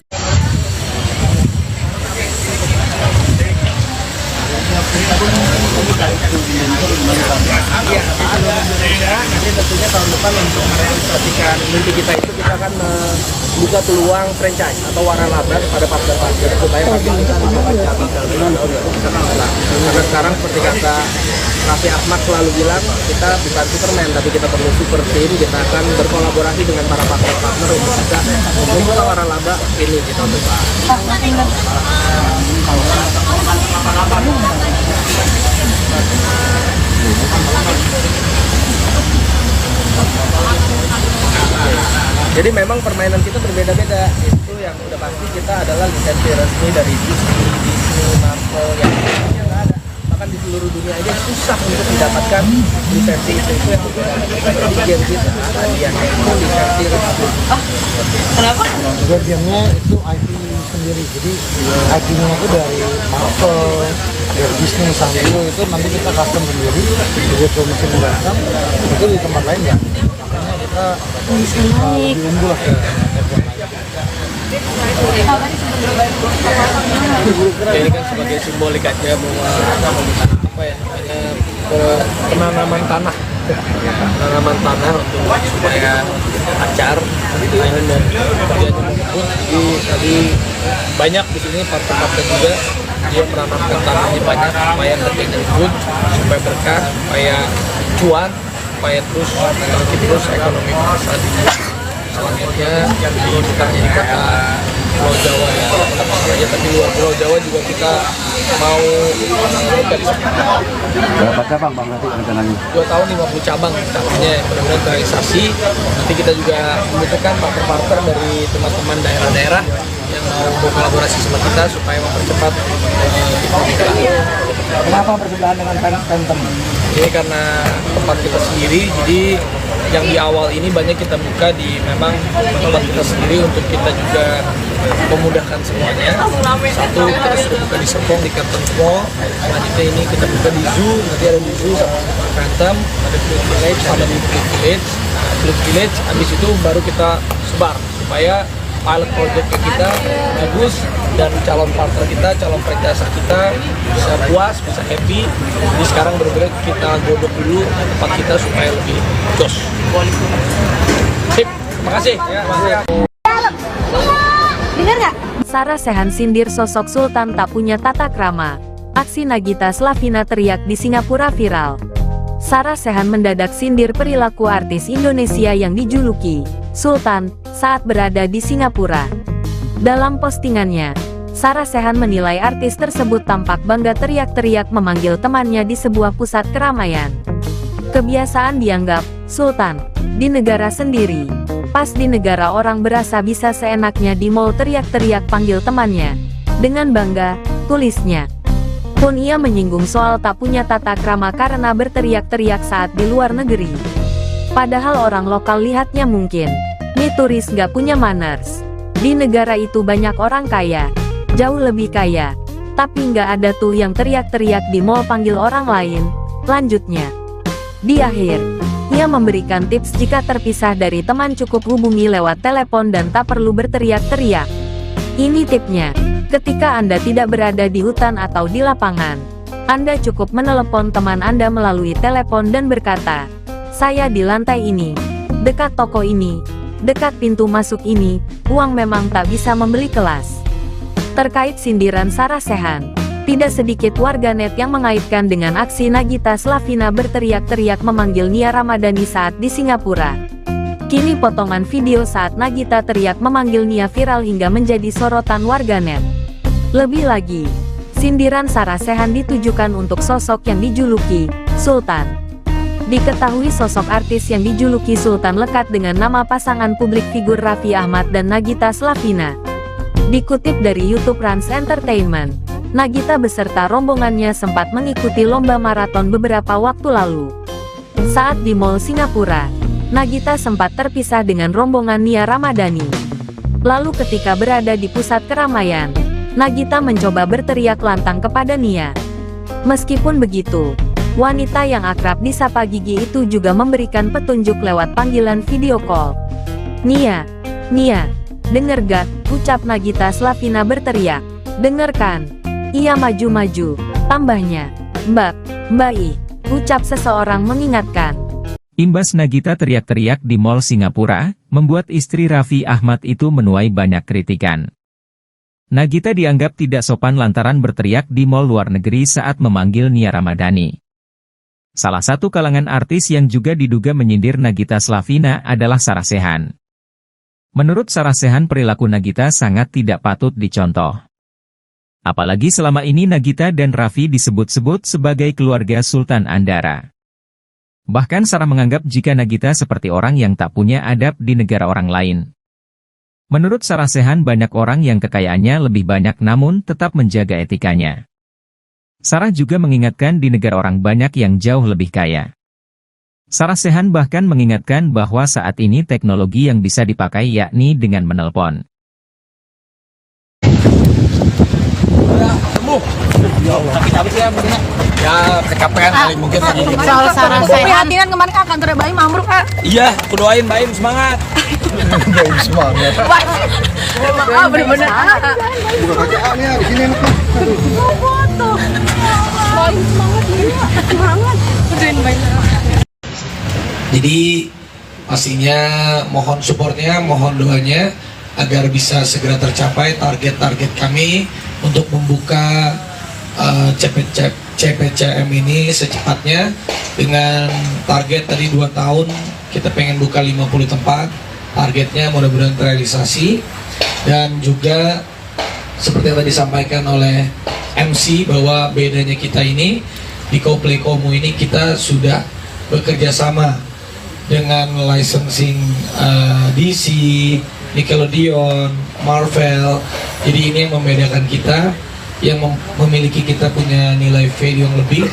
seluruh Indonesia. Nanti tentunya tahun depan untuk merealisasikan mimpi kita itu kita akan membuka peluang franchise atau waralaba pada partner-partner supaya partner kita bisa baca tinggal bisa kalah. Karena sekarang seperti kata Raffi Ahmad selalu bilang, kita bukan Superman tapi kita perlu super team. Kita akan berkolaborasi dengan para partner-partner untuk bisa membuka waralaba ini di tahun depan. Jadi memang permainan kita berbeda-beda. Itu yang udah pasti kita adalah lisensi resmi dari Disney, Marvel yang lainnya nggak ada. Bahkan di seluruh dunia aja susah untuk mendapatkan lisensi itu yang di game kita. Hadiahnya itu lisensi resmi. Kenapa? Juga gamenya itu IP sendiri, jadi IP-nya itu dari Marvel, dari Disney, Sanrio itu nanti kita custom sendiri, begitu musim datang itu di tempat lain ya. Makanya kita lebih unggul lah. Ini kan sebagai simbolik aja bahwa apa ya namanya penanaman tanah untuk supaya acar gitu ya, dan kemudian menyebut di tadi banyak di sini partner-partner juga dia menanamkan tanahnya banyak supaya harganya good, supaya berkah, supaya cuan, supaya terus terus ekonomi bangsa di selanjutnya ini kita hanya di kota Pulau Jawa ya, aja tapi luar Pulau Jawa juga kita mau buka di sana. Berapa cabang Bang nanti rencananya? 2 tahun 50 cabang tahunnya benar-benar terrealisasi. Nanti kita juga membutuhkan partner-partner dari teman-teman daerah-daerah yang mau berkolaborasi sama kita supaya mempercepat kita. Kenapa bersebelahan dengan Phantom? Ini karena tempat kita sendiri, jadi yang di awal ini banyak kita buka di memang tempat kita sendiri untuk kita juga memudahkan semuanya. Satu, kita sudah buka di Serpong di Carlton Mall. Selanjutnya ini kita buka di Zoo, nanti ada di Zoo sama Phantom, ada Club Village, ada di Club Village. Nah, Club Village, habis itu baru kita sebar supaya pilot project kita bagus dan calon partner kita, calon franchise kita bisa puas, bisa happy. Jadi sekarang benar-benar kita godok dulu tempat kita supaya lebih jos. Sip, terima kasih. Ya, Dengar nggak? Sarah Sechan sindir sosok Sultan tak punya tata krama. Aksi Nagita Slavina teriak di Singapura viral. Sarah Sechan mendadak sindir perilaku artis Indonesia yang dijuluki Sultan saat berada di Singapura. Dalam postingannya, Sarah Sechan menilai artis tersebut tampak bangga teriak-teriak memanggil temannya di sebuah pusat keramaian. Kebiasaan dianggap Sultan di negara sendiri. Pas di negara orang berasa bisa seenaknya di mall teriak-teriak panggil temannya. Dengan bangga, tulisnya. Pun ia menyinggung soal tak punya tata krama karena berteriak-teriak saat di luar negeri. Padahal orang lokal lihatnya mungkin, nih turis gak punya manners. Di negara itu banyak orang kaya, jauh lebih kaya. Tapi nggak ada tuh yang teriak-teriak di mall panggil orang lain. Lanjutnya. Di akhir, ia memberikan tips jika terpisah dari teman cukup hubungi lewat telepon dan tak perlu berteriak-teriak. Ini tipnya, ketika Anda tidak berada di hutan atau di lapangan, Anda cukup menelepon teman Anda melalui telepon dan berkata, "Saya di lantai ini, dekat toko ini, dekat pintu masuk ini, uang memang tak bisa membeli kelas." Terkait sindiran Sarah Sechan, tidak sedikit warganet yang mengaitkan dengan aksi Nagita Slavina berteriak-teriak memanggil Nia Ramadhani saat di Singapura. Kini potongan video saat Nagita teriak memanggil Nia viral hingga menjadi sorotan warganet. Lebih lagi, sindiran Sarah Sechan ditujukan untuk sosok yang dijuluki Sultan. Diketahui sosok artis yang dijuluki Sultan lekat dengan nama pasangan publik figur Raffi Ahmad dan Nagita Slavina. Dikutip dari YouTube Rans Entertainment, Nagita beserta rombongannya sempat mengikuti lomba maraton beberapa waktu lalu. Saat di Mall Singapura, Nagita sempat terpisah dengan rombongan Nia Ramadhani. Lalu ketika berada di pusat keramaian, Nagita mencoba berteriak lantang kepada Nia. Meskipun begitu, wanita yang akrab disapa Gigi itu juga memberikan petunjuk lewat panggilan video call. "Nia, Nia, denger gak?" ucap Nagita Slavina berteriak. "Dengarkan." Ia maju-maju, tambahnya, "Mbak, Mbak I," ucap seseorang mengingatkan. Imbas Nagita teriak-teriak di Mall Singapura, membuat istri Raffi Ahmad itu menuai banyak kritikan. Nagita dianggap tidak sopan lantaran berteriak di mall luar negeri saat memanggil Nia Ramadhani. Salah satu kalangan artis yang juga diduga menyindir Nagita Slavina adalah Sarah Sechan. Menurut Sarah Sechan, perilaku Nagita sangat tidak patut dicontoh. Apalagi selama ini Nagita dan Raffi disebut-sebut sebagai keluarga Sultan Andara. Bahkan Sarah menganggap jika Nagita seperti orang yang tak punya adab di negara orang lain. Menurut Sarah Sechan, banyak orang yang kekayaannya lebih banyak namun tetap menjaga etikanya. Sarah juga mengingatkan di negara orang banyak yang jauh lebih kaya. Sarah Sechan bahkan mengingatkan bahwa saat ini teknologi yang bisa dipakai yakni dengan menelpon. Sakit apa sih ya mungkin? Ya kecapean kali mungkin lagi. Soal Sarah Sechan. Prihatin kemarin Kak, kantor Baim ambruk Kak. Iya, aku doain Baim semangat. Baim semangat. Bener-bener. Buka kaca A nih, di sini enak nih. Foto. Baim semangat nih. Semangat. Udahin Baim. Jadi pastinya mohon supportnya, mohon doanya agar bisa segera tercapai target-target kami untuk membuka CPCM ini secepatnya dengan target tadi 2 tahun kita pengen buka 50 tempat, targetnya mudah-mudahan terrealisasi. Dan juga seperti yang tadi disampaikan oleh MC bahwa bedanya kita ini di Coldplay Komu ini kita sudah bekerja sama dengan licensing DC, Nickelodeon, Marvel. Jadi ini yang membedakan kita, yang memiliki kita punya nilai value yang lebih.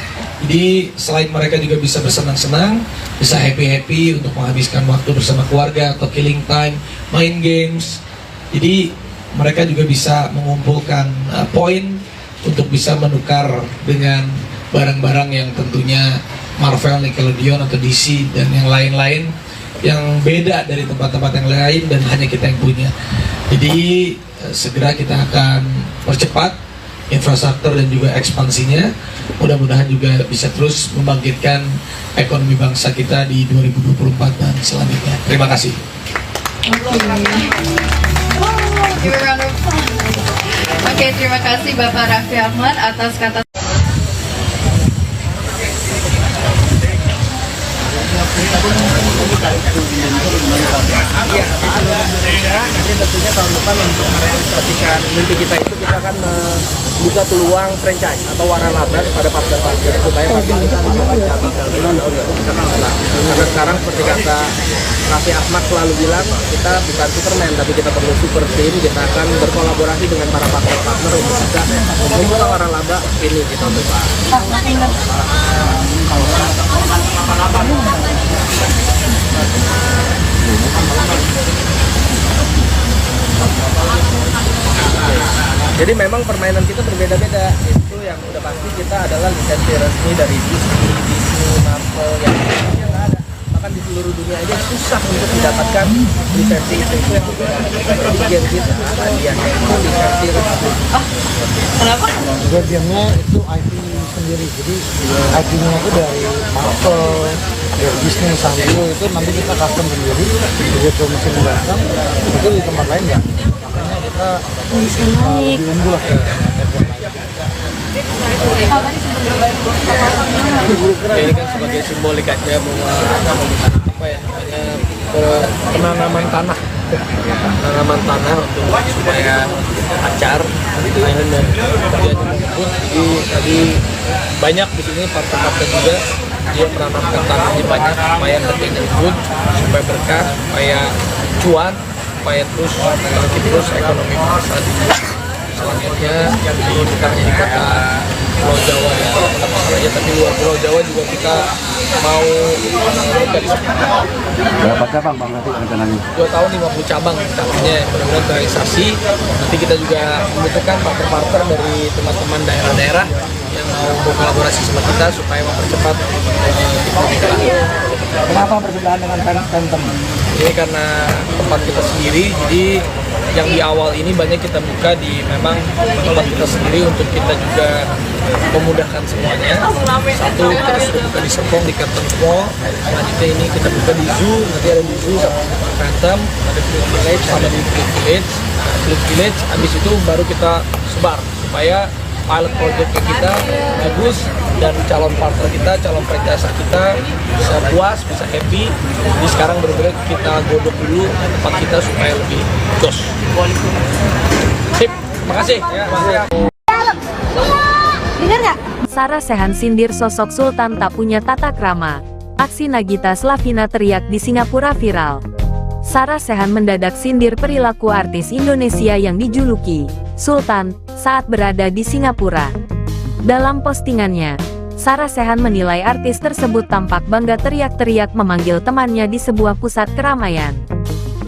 Jadi selain mereka juga bisa bersenang-senang, bisa happy-happy untuk menghabiskan waktu bersama keluarga atau killing time, main games. Jadi mereka juga bisa mengumpulkan poin untuk bisa menukar dengan barang-barang yang tentunya Marvel, Nickelodeon atau DC dan yang lain-lain yang beda dari tempat-tempat yang lain dan hanya kita yang punya. Jadi segera kita akan percepat infrastruktur dan juga ekspansinya. Mudah-mudahan juga bisa terus membangkitkan ekonomi bangsa kita di 2024 dan selanjutnya. Terima kasih. Oke, terima kasih Bapak Raffi Ahmad atas kata. Iya, nanti tentunya tahun depan untuk merealisasikan mimpi kita itu kita akan membuka peluang franchise atau waralaba pada partner-partner supaya partner kita bisa cabang dalam bisa kalah. Karena sekarang seperti kata Raffi Ahmad selalu bilang, kita bukan Superman tapi kita perlu super team. Kita akan berkolaborasi dengan para partner-partner untuk bisa membuka waralaba ini di tahun depan. Jadi memang permainan kita berbeda-beda. Itu yang udah pasti kita adalah lisensi resmi dari Disney, Marvel yang nggak ada. Bahkan di seluruh dunia aja susah untuk mendapatkan lisensi itu yang berbeda. Game kita hadiahnya itu lisensi resmi. Kenapa? Gamenya itu IP sendiri, jadi IP-nya itu dari Marvel, dari Disney, Sanrio itu nanti kita custom sendiri. Begitu mesin datang, itu di tempat lain ya. Makanya kita lebih unggul lah. Ini kan sebagai simbolik aja bahwa apa ya, penanaman tanah untuk supaya acar mainan dan kemudian menyebut. Jadi tadi banyak di sini partai-partai juga dia menanamkan tanahnya banyak supaya harganya good, supaya berkah, supaya cuan, supaya terus terus ekonomi bangsa di selanjutnya. Jadi bukan hanya di kota Pulau Jawa ya, kota Pasaraya, tapi luar Pulau Jawa juga kita mau dari Berapa cabang Bang nanti rencananya? 2 tahun 50 cabang cabangnya mudah-mudahan terrealisasi. Nanti kita juga membutuhkan partner-partner dari teman-teman daerah-daerah yang mau berkolaborasi sama kita supaya mempercepat kita. Kenapa bersebelahan dengan Phantom? Ini karena tempat kita sendiri, jadi yang di awal ini banyak kita buka di memang tempat kita sendiri untuk kita juga memudahkan semuanya. Satu, kita sudah buka di Serpong, di Carlton Mall. Selanjutnya ini kita buka di Zoo, nanti ada di Zoo sama di Phantom, ada di Flip Village sama di Flip Village. Flip Village, habis itu baru kita sebar supaya pilot project kita bagus dan calon partner kita, calon franchise kita bisa puas, bisa happy. Jadi sekarang benar-benar kita godok dulu tempat kita supaya lebih jos. Sip, makasih. Ya, makasih. Sarah Sechan sindir sosok Sultan tak punya tata krama. Aksi Nagita Slavina teriak di Singapura viral. Sarah Sechan mendadak sindir perilaku artis Indonesia yang dijuluki Sultan saat berada di Singapura. Dalam postingannya, Sarah Sechan menilai artis tersebut tampak bangga teriak-teriak memanggil temannya di sebuah pusat keramaian.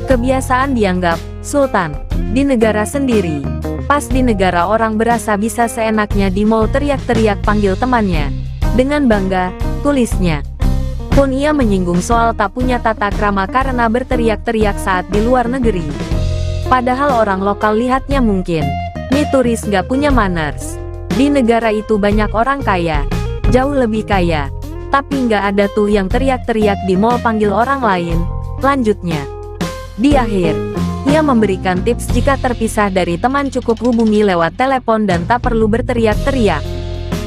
Kebiasaan dianggap Sultan di negara sendiri. Pas di negara orang berasa bisa seenaknya di mall teriak-teriak panggil temannya. Dengan bangga, tulisnya. Pun ia menyinggung soal tak punya tata krama karena berteriak-teriak saat di luar negeri. Padahal orang lokal lihatnya mungkin, nih turis nggak punya manners. Di negara itu banyak orang kaya, jauh lebih kaya. Tapi nggak ada tuh yang teriak-teriak di mall panggil orang lain, lanjutnya. Di akhir, ia memberikan tips jika terpisah dari teman cukup hubungi lewat telepon dan tak perlu berteriak-teriak.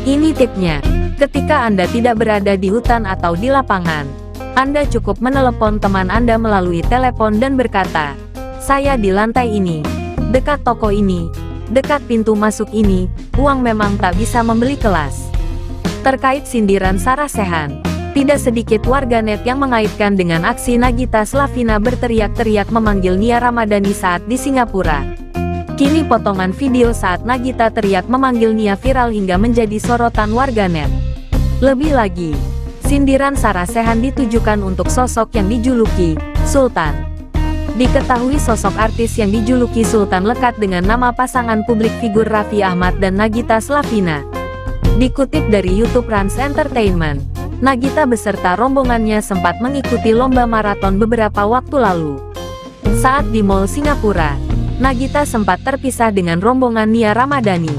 Ini tipsnya, ketika Anda tidak berada di hutan atau di lapangan, Anda cukup menelepon teman Anda melalui telepon dan berkata, "Saya di lantai ini, dekat toko ini, dekat pintu masuk ini, uang memang tak bisa membeli kelas." Terkait sindiran Sarah Sechan, tidak sedikit warganet yang mengaitkan dengan aksi Nagita Slavina berteriak-teriak memanggil Nia Ramadhani saat di Singapura. Kini potongan video saat Nagita teriak memanggil Nia viral hingga menjadi sorotan warganet. Lebih lagi, sindiran Sarah Sechan ditujukan untuk sosok yang dijuluki Sultan. Diketahui sosok artis yang dijuluki Sultan lekat dengan nama pasangan publik figur Raffi Ahmad dan Nagita Slavina. Dikutip dari YouTube Rans Entertainment, Nagita beserta rombongannya sempat mengikuti lomba maraton beberapa waktu lalu. Saat di Mall Singapura, Nagita sempat terpisah dengan rombongan Nia Ramadhani.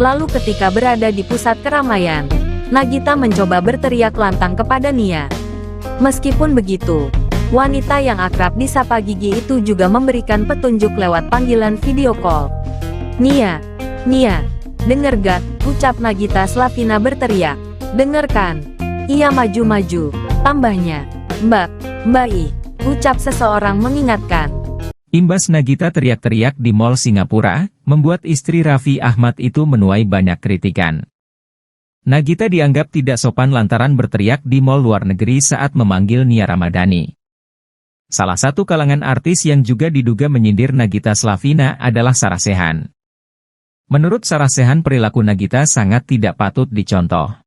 Lalu ketika berada di pusat keramaian, Nagita mencoba berteriak lantang kepada Nia. Meskipun begitu, wanita yang akrab disapa Gigi itu juga memberikan petunjuk lewat panggilan video call. "Nia, denger gak?" ucap Nagita Slavina berteriak. "Dengerkan." Ia maju-maju, tambahnya, Mbak I, ucap seseorang mengingatkan. Imbas Nagita teriak-teriak di Mall Singapura, membuat istri Raffi Ahmad itu menuai banyak kritikan. Nagita dianggap tidak sopan lantaran berteriak di mall luar negeri saat memanggil Nia Ramadhani. Salah satu kalangan artis yang juga diduga menyindir Nagita Slavina adalah Sarah Sechan. Menurut Sarah Sechan, perilaku Nagita sangat tidak patut dicontoh.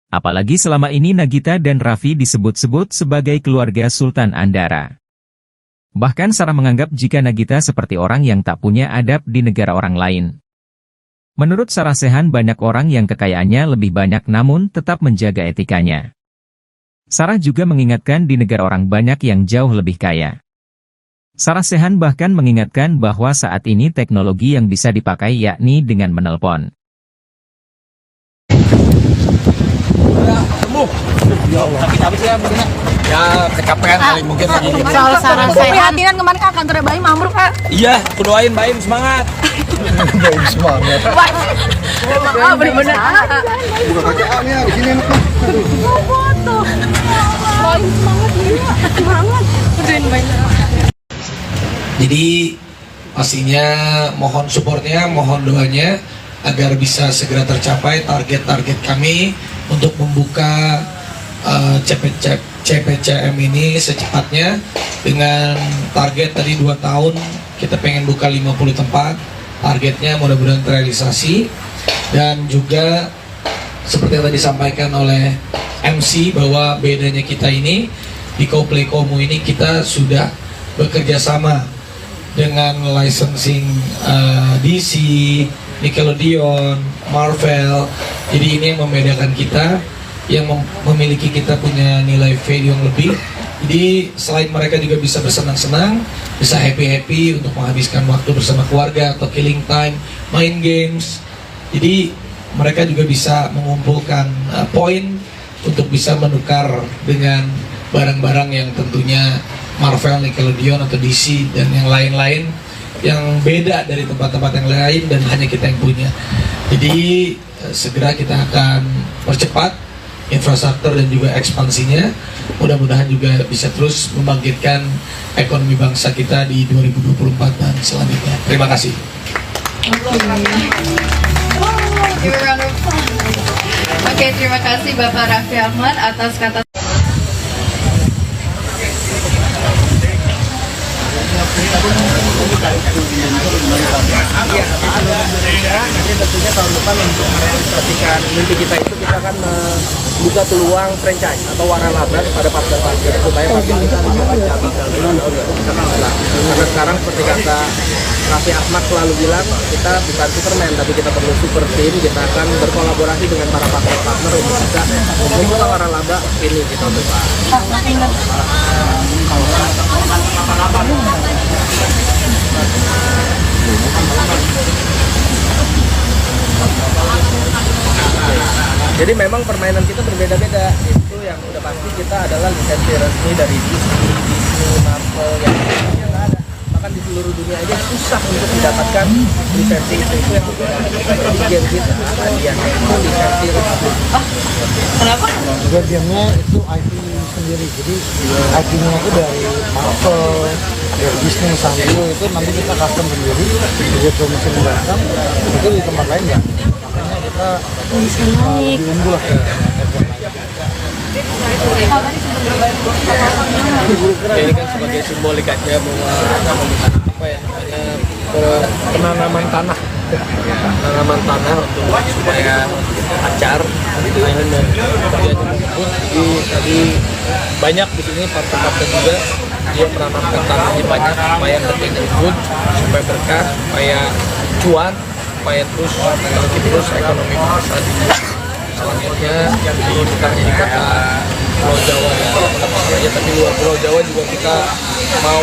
Apalagi selama ini Nagita dan Raffi disebut-sebut sebagai keluarga Sultan Andara. Bahkan Sarah menganggap jika Nagita seperti orang yang tak punya adab di negara orang lain. Menurut Sarah Sechan, banyak orang yang kekayaannya lebih banyak namun tetap menjaga etikanya. Sarah juga mengingatkan di negara orang banyak yang jauh lebih kaya. Sarah Sechan bahkan mengingatkan bahwa saat ini teknologi yang bisa dipakai yakni dengan menelpon. Ya Allah. Sakit habis ya mungkin. Ya kecapean kali mungkin lagi. Soal Sarah Sechan. Prihatinan kemarin kan kantornya Baim ambruk kan. Iya, aku doain Baim semangat. Baim semangat. Bener-bener. Buka kacaannya di sini enak. Foto. Baim semangat nih. Semangat. Udahin Baim. Jadi pastinya mohon supportnya, mohon doanya agar bisa segera tercapai target-target kami untuk membuka CPCM ini secepatnya dengan target tadi 2 tahun kita pengen buka 50 tempat. Targetnya mudah-mudahan terrealisasi, dan juga seperti yang tadi disampaikan oleh MC bahwa bedanya kita ini di Coplay Komo ini kita sudah bekerja sama dengan licensing DC, Nickelodeon, Marvel. Jadi ini yang membedakan kita, yang memiliki kita punya nilai value yang lebih Jadi selain mereka juga bisa bersenang-senang, bisa happy-happy untuk menghabiskan waktu bersama keluarga atau killing time, main games. Jadi mereka juga bisa mengumpulkan poin untuk bisa menukar dengan barang-barang yang tentunya Marvel, Nickelodeon atau DC dan yang lain-lain yang beda dari tempat-tempat yang lain dan hanya kita yang punya. Jadi segera kita akan percepat infrastruktur dan juga ekspansinya. Mudah-mudahan juga bisa terus membangkitkan ekonomi bangsa kita di 2024 dan selanjutnya. Terima kasih. Oke, terima kasih Bapak Raffi Ahmad atas kata. Nanti tentunya tahun depan untuk merealisasikan mimpi kita itu kita akan membuka peluang franchise atau waralaba pada partner-partner supaya partner kita lebih cabang karena sekarang seperti kata Raffi Ahmad selalu bilang, kita bukan Superman tapi kita perlu super team. Kita akan berkolaborasi dengan para partner-partner untuk bisa membuka waralaba ini di tahun depan. Jadi memang permainan kita berbeda-beda. Itu yang udah pasti kita adalah lisensi resmi dari Disney, Marvel yang lainnya nggak ada. Bahkan di seluruh dunia aja susah untuk mendapatkan lisensi itu yang berbeda. Jadi game kita hadiahnya itu lisensi resmi. Kenapa? Juga gamenya itu IP sendiri, jadi IP-nya itu dari Marvel, dari Disney, Sanrio itu nanti kita custom sendiri, begitu mesin datang itu di tempat lain nggak. Makanya kita lebih unggul lah. Ini kan sebagai simbolik aja bahwa apa ya namanya penanaman tanah untuk supaya acar main dan kerjanya menyebut. Jadi tadi banyak di sini partai-partai juga dia menanamkan tanahnya banyak supaya kerjanya menyebut, supaya berkah, supaya cuan, supaya terus ekonomi bangsa di selanjutnya di bukan hanya di kota Pulau Jawa ya, tapi luar Pulau Jawa juga kita mau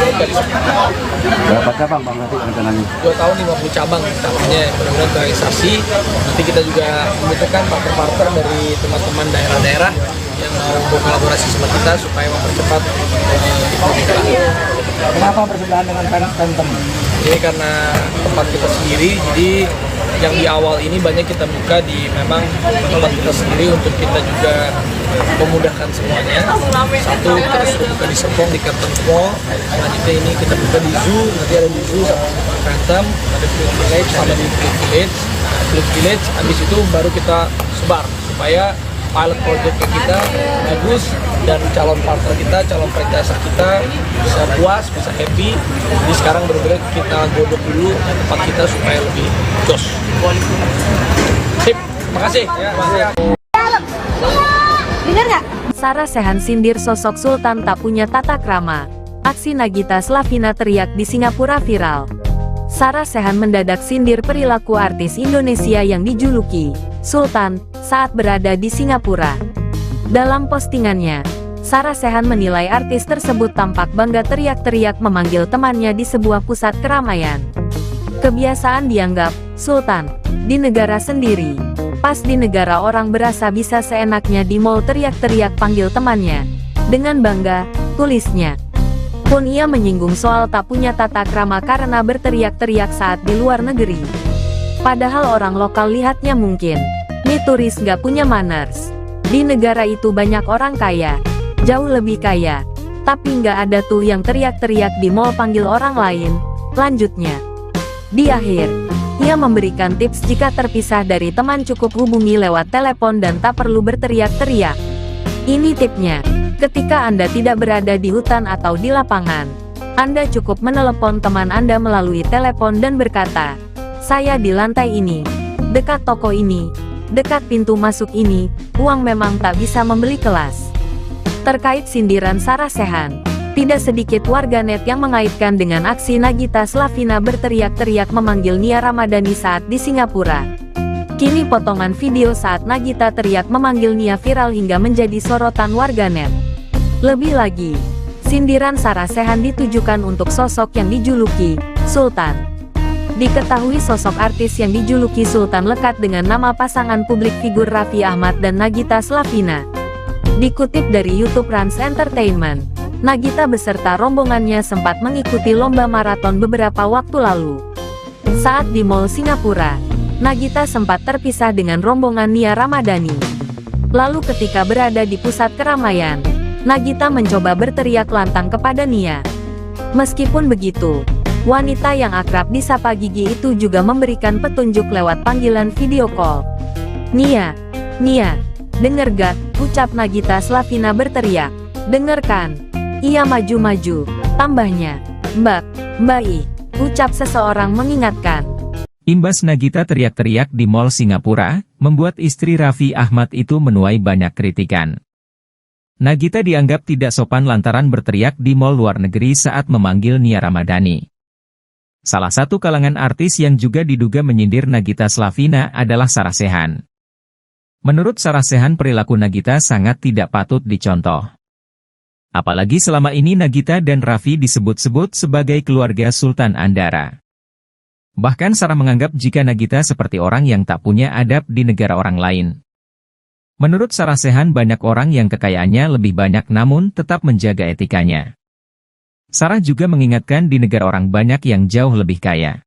buka di sana. Berapa cabang Bang nanti rencananya? 2 tahun 50 cabang tahunnya, benar-benar realisasi. Nanti kita juga membutuhkan partner-partner dari teman-teman daerah-daerah yang mau berkolaborasi sama kita supaya mempercepat kita. Kenapa bersebelahan dengan Phantom? Ini karena tempat kita sendiri, jadi yang di awal ini banyak kita buka di memang tempat kita sendiri untuk kita juga memudahkan semuanya. Satu, kita sudah buka di Serpong, di Carlton Mall. Selanjutnya ini kita buka di Zoo, nanti ada di Zoo sama Phantom, ada Fluid Village sama di Fluid Village. Habis itu baru kita sebar supaya pilot project kita bagus dan calon partner kita, calon franchiser kita bisa puas, bisa happy. Jadi sekarang benar-benar kita godok dulu tempat kita supaya lebih jos. Sip, makasih. Ya, makasih. Dengar nggak? Sarah Sechan sindir sosok Sultan tak punya tata krama. Aksi Nagita Slavina teriak di Singapura viral. Sarah Sechan mendadak sindir perilaku artis Indonesia yang dijuluki Sultan saat berada di Singapura. Dalam postingannya, Sarah Sechan menilai artis tersebut tampak bangga teriak-teriak memanggil temannya di sebuah pusat keramaian. Kebiasaan dianggap Sultan di negara sendiri. Pas di negara orang berasa bisa seenaknya di mall teriak-teriak panggil temannya. Dengan bangga, tulisnya. Pun ia menyinggung soal tak punya tata krama karena berteriak-teriak saat di luar negeri. Padahal orang lokal lihatnya mungkin, nih turis gak punya manners. Di negara itu banyak orang kaya, jauh lebih kaya. Tapi nggak ada tuh yang teriak-teriak di mall panggil orang lain. Lanjutnya. Di akhir, ia memberikan tips jika terpisah dari teman cukup hubungi lewat telepon dan tak perlu berteriak-teriak. Ini tipsnya, ketika Anda tidak berada di hutan atau di lapangan, Anda cukup menelepon teman Anda melalui telepon dan berkata, "Saya di lantai ini, dekat toko ini, dekat pintu masuk ini, uang memang tak bisa membeli kelas." Terkait sindiran Sarah Sechan, tidak sedikit warganet yang mengaitkan dengan aksi Nagita Slavina berteriak-teriak memanggil Nia Ramadhani saat di Singapura. Kini potongan video saat Nagita teriak memanggil Nia viral hingga menjadi sorotan warganet. Lebih lagi, sindiran Sarah Sechan ditujukan untuk sosok yang dijuluki Sultan. Diketahui sosok artis yang dijuluki Sultan lekat dengan nama pasangan publik figur Raffi Ahmad dan Nagita Slavina. Dikutip dari YouTube Rans Entertainment, Nagita beserta rombongannya sempat mengikuti lomba maraton beberapa waktu lalu. Saat di Mall Singapura, Nagita sempat terpisah dengan rombongan Nia Ramadhani. Lalu ketika berada di pusat keramaian, Nagita mencoba berteriak lantang kepada Nia. Meskipun begitu, wanita yang akrab disapa Gigi itu juga memberikan petunjuk lewat panggilan video call. Nia, denger gak? Ucap Nagita Slavina berteriak. Dengarkan. Ia maju-maju, tambahnya. Mbak I, ucap seseorang mengingatkan. Imbas Nagita teriak-teriak di Mall Singapura, membuat istri Raffi Ahmad itu menuai banyak kritikan. Nagita dianggap tidak sopan lantaran berteriak di mall luar negeri saat memanggil Nia Ramadhani. Salah satu kalangan artis yang juga diduga menyindir Nagita Slavina adalah Sarah Sechan. Menurut Sarah Sechan, perilaku Nagita sangat tidak patut dicontoh. Apalagi selama ini Nagita dan Raffi disebut-sebut sebagai keluarga Sultan Andara. Bahkan Sarah menganggap jika Nagita seperti orang yang tak punya adab di negara orang lain. Menurut Sarah Sechan, banyak orang yang kekayaannya lebih banyak namun tetap menjaga etikanya. Sarah juga mengingatkan di negara orang banyak yang jauh lebih kaya.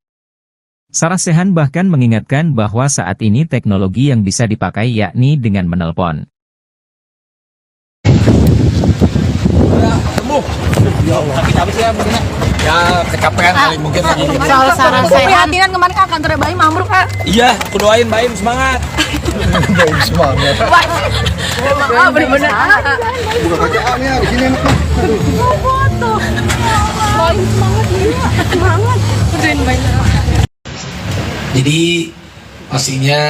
Sarah Sechan bahkan mengingatkan bahwa saat ini teknologi yang bisa dipakai yakni dengan menelpon. Ya kecapean kali mungkin lagi. Soal Sarah Sechan, kemarin kan kantor Bayi ambruk, Kak. Iya, aku doain Baim semangat. Baim semangat. Bener-bener. Buka kaki nih di sini enak. Foto. Bayi semangat dia. Semangat. Udahin banyak. Jadi pastinya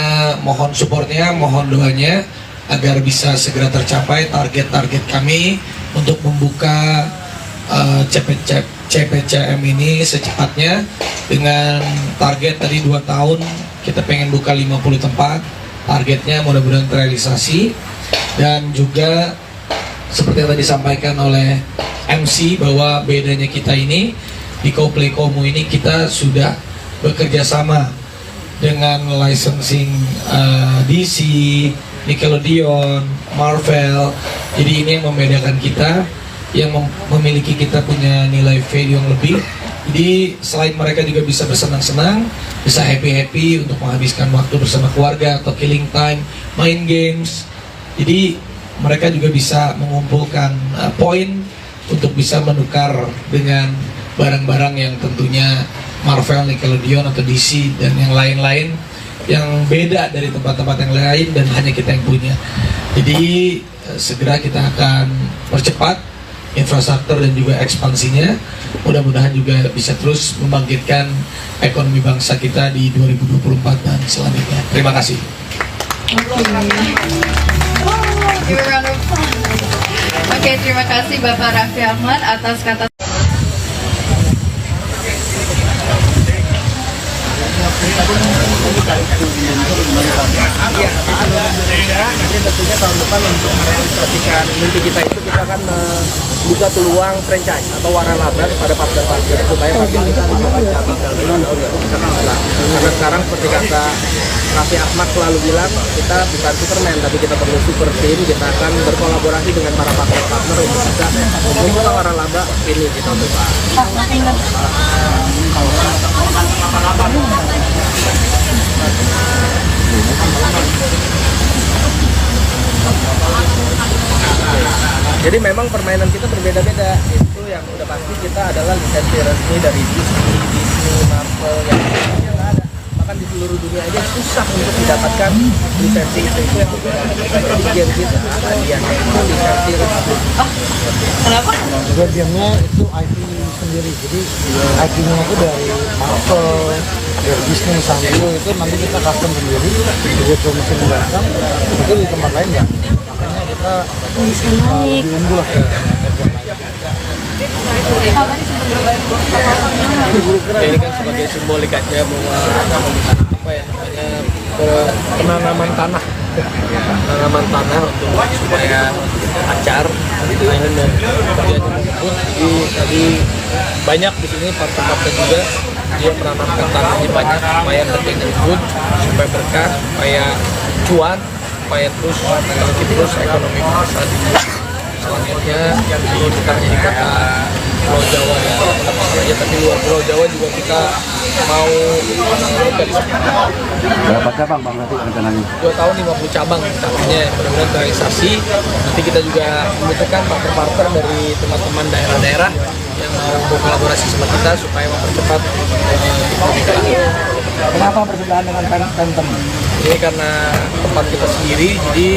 mohon supportnya, mohon doanya agar bisa segera tercapai target-target kami untuk membuka CPCM ini secepatnya dengan target tadi 2 tahun kita pengen buka 50 tempat. Targetnya mudah-mudahan terrealisasi, dan juga seperti yang tadi disampaikan oleh MC bahwa bedanya kita ini di Coldplay Komu ini kita sudah bekerja sama dengan licensing DC, Nickelodeon, Marvel. Jadi ini yang membedakan kita, yang memiliki kita punya nilai value yang lebih. Jadi selain mereka juga bisa bersenang-senang, bisa happy-happy untuk menghabiskan waktu bersama keluarga atau killing time, main games. Jadi mereka juga bisa mengumpulkan poin untuk bisa menukar dengan barang-barang yang tentunya Marvel, Nickelodeon atau DC dan yang lain-lain yang beda dari tempat-tempat yang lain dan hanya kita yang punya. Jadi segera kita akan percepat infrastruktur dan juga ekspansinya. Mudah-mudahan juga bisa terus membangkitkan ekonomi bangsa kita di 2024 dan selanjutnya. Terima kasih. Oke, terima kasih Bapak Raffi Ahmad atas kata. Iya, nanti tentunya tahun depan untuk merealisasikan mimpi kita itu kita akan membuka peluang franchise atau waralaba pada partner-partner supaya partner kita bisa cabang dalam karena sekarang seperti kata Raffi Ahmad selalu bilang, kita bukan Superman tapi kita perlu super team. Kita akan berkolaborasi dengan para partner-partner untuk bisa membuka waralaba ini di tahun depan. Jadi memang permainan kita berbeda-beda. Itu yang udah pasti kita adalah lisensi resmi dari Disney, Marvel yang lainnya nggak ada. Bahkan di seluruh dunia aja susah untuk mendapatkan lisensi itu yang berbeda. Jadi game kita hadiahnya itu lisensi resmi. Kenapa? Juga gamenya itu IP sendiri. Jadi IP-nya itu dari Marvel, dari Disney, Sanrio itu nanti kita custom sendiri. Jadi mesin datang itu di tempat lain nggak. Makanya kita lebih unggul lah. Ini kan sebagai simbolik aja bahwa apa ya namanya penanaman tanah untuk supaya acar. Nah, ini kemarin dan kerjanya menyebut. Jadi tadi banyak di sini partai-partai juga dia menanamkan tanahnya banyak supaya kerjanya menyebut, supaya berkah, supaya cuan, supaya terus bangkit terus ekonomi bangsa di selanjutnya ini bukan hanya di kota Pulau Jawa ya, tapi luar Pulau Jawa juga kita mau dari Berapa cabang bang nanti rencananya? 2 tahun 50 cabang cabangnya mudah-mudahan terrealisasi. Nanti kita juga membutuhkan partner-partner dari teman-teman daerah-daerah yang mau berkolaborasi sama kita supaya mempercepat Kenapa bersebelahan dengan Phantom? ini karena tempat kita sendiri, jadi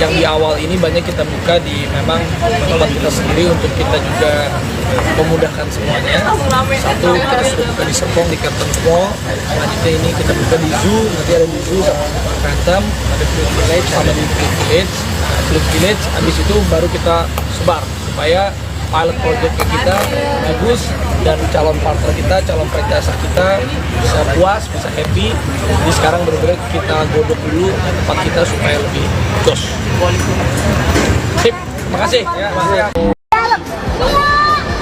yang di awal ini banyak kita buka di memang tempat kita sendiri untuk kita juga memudahkan semuanya. Satu, kita sudah buka di Serpong, di Carlton Mall. Selanjutnya ini kita buka di Zoo, nanti ada di Zoo sama Phantom, ada Fruit Village sama di Fruit Village. Fruit Village, habis itu baru kita sebar supaya pilot project kita bagus dan calon partner kita, calon franchise kita bisa puas, bisa happy. Jadi sekarang benar-benar kita godok dulu tempat kita supaya lebih jos. Sip, makasih. Ya, makasih.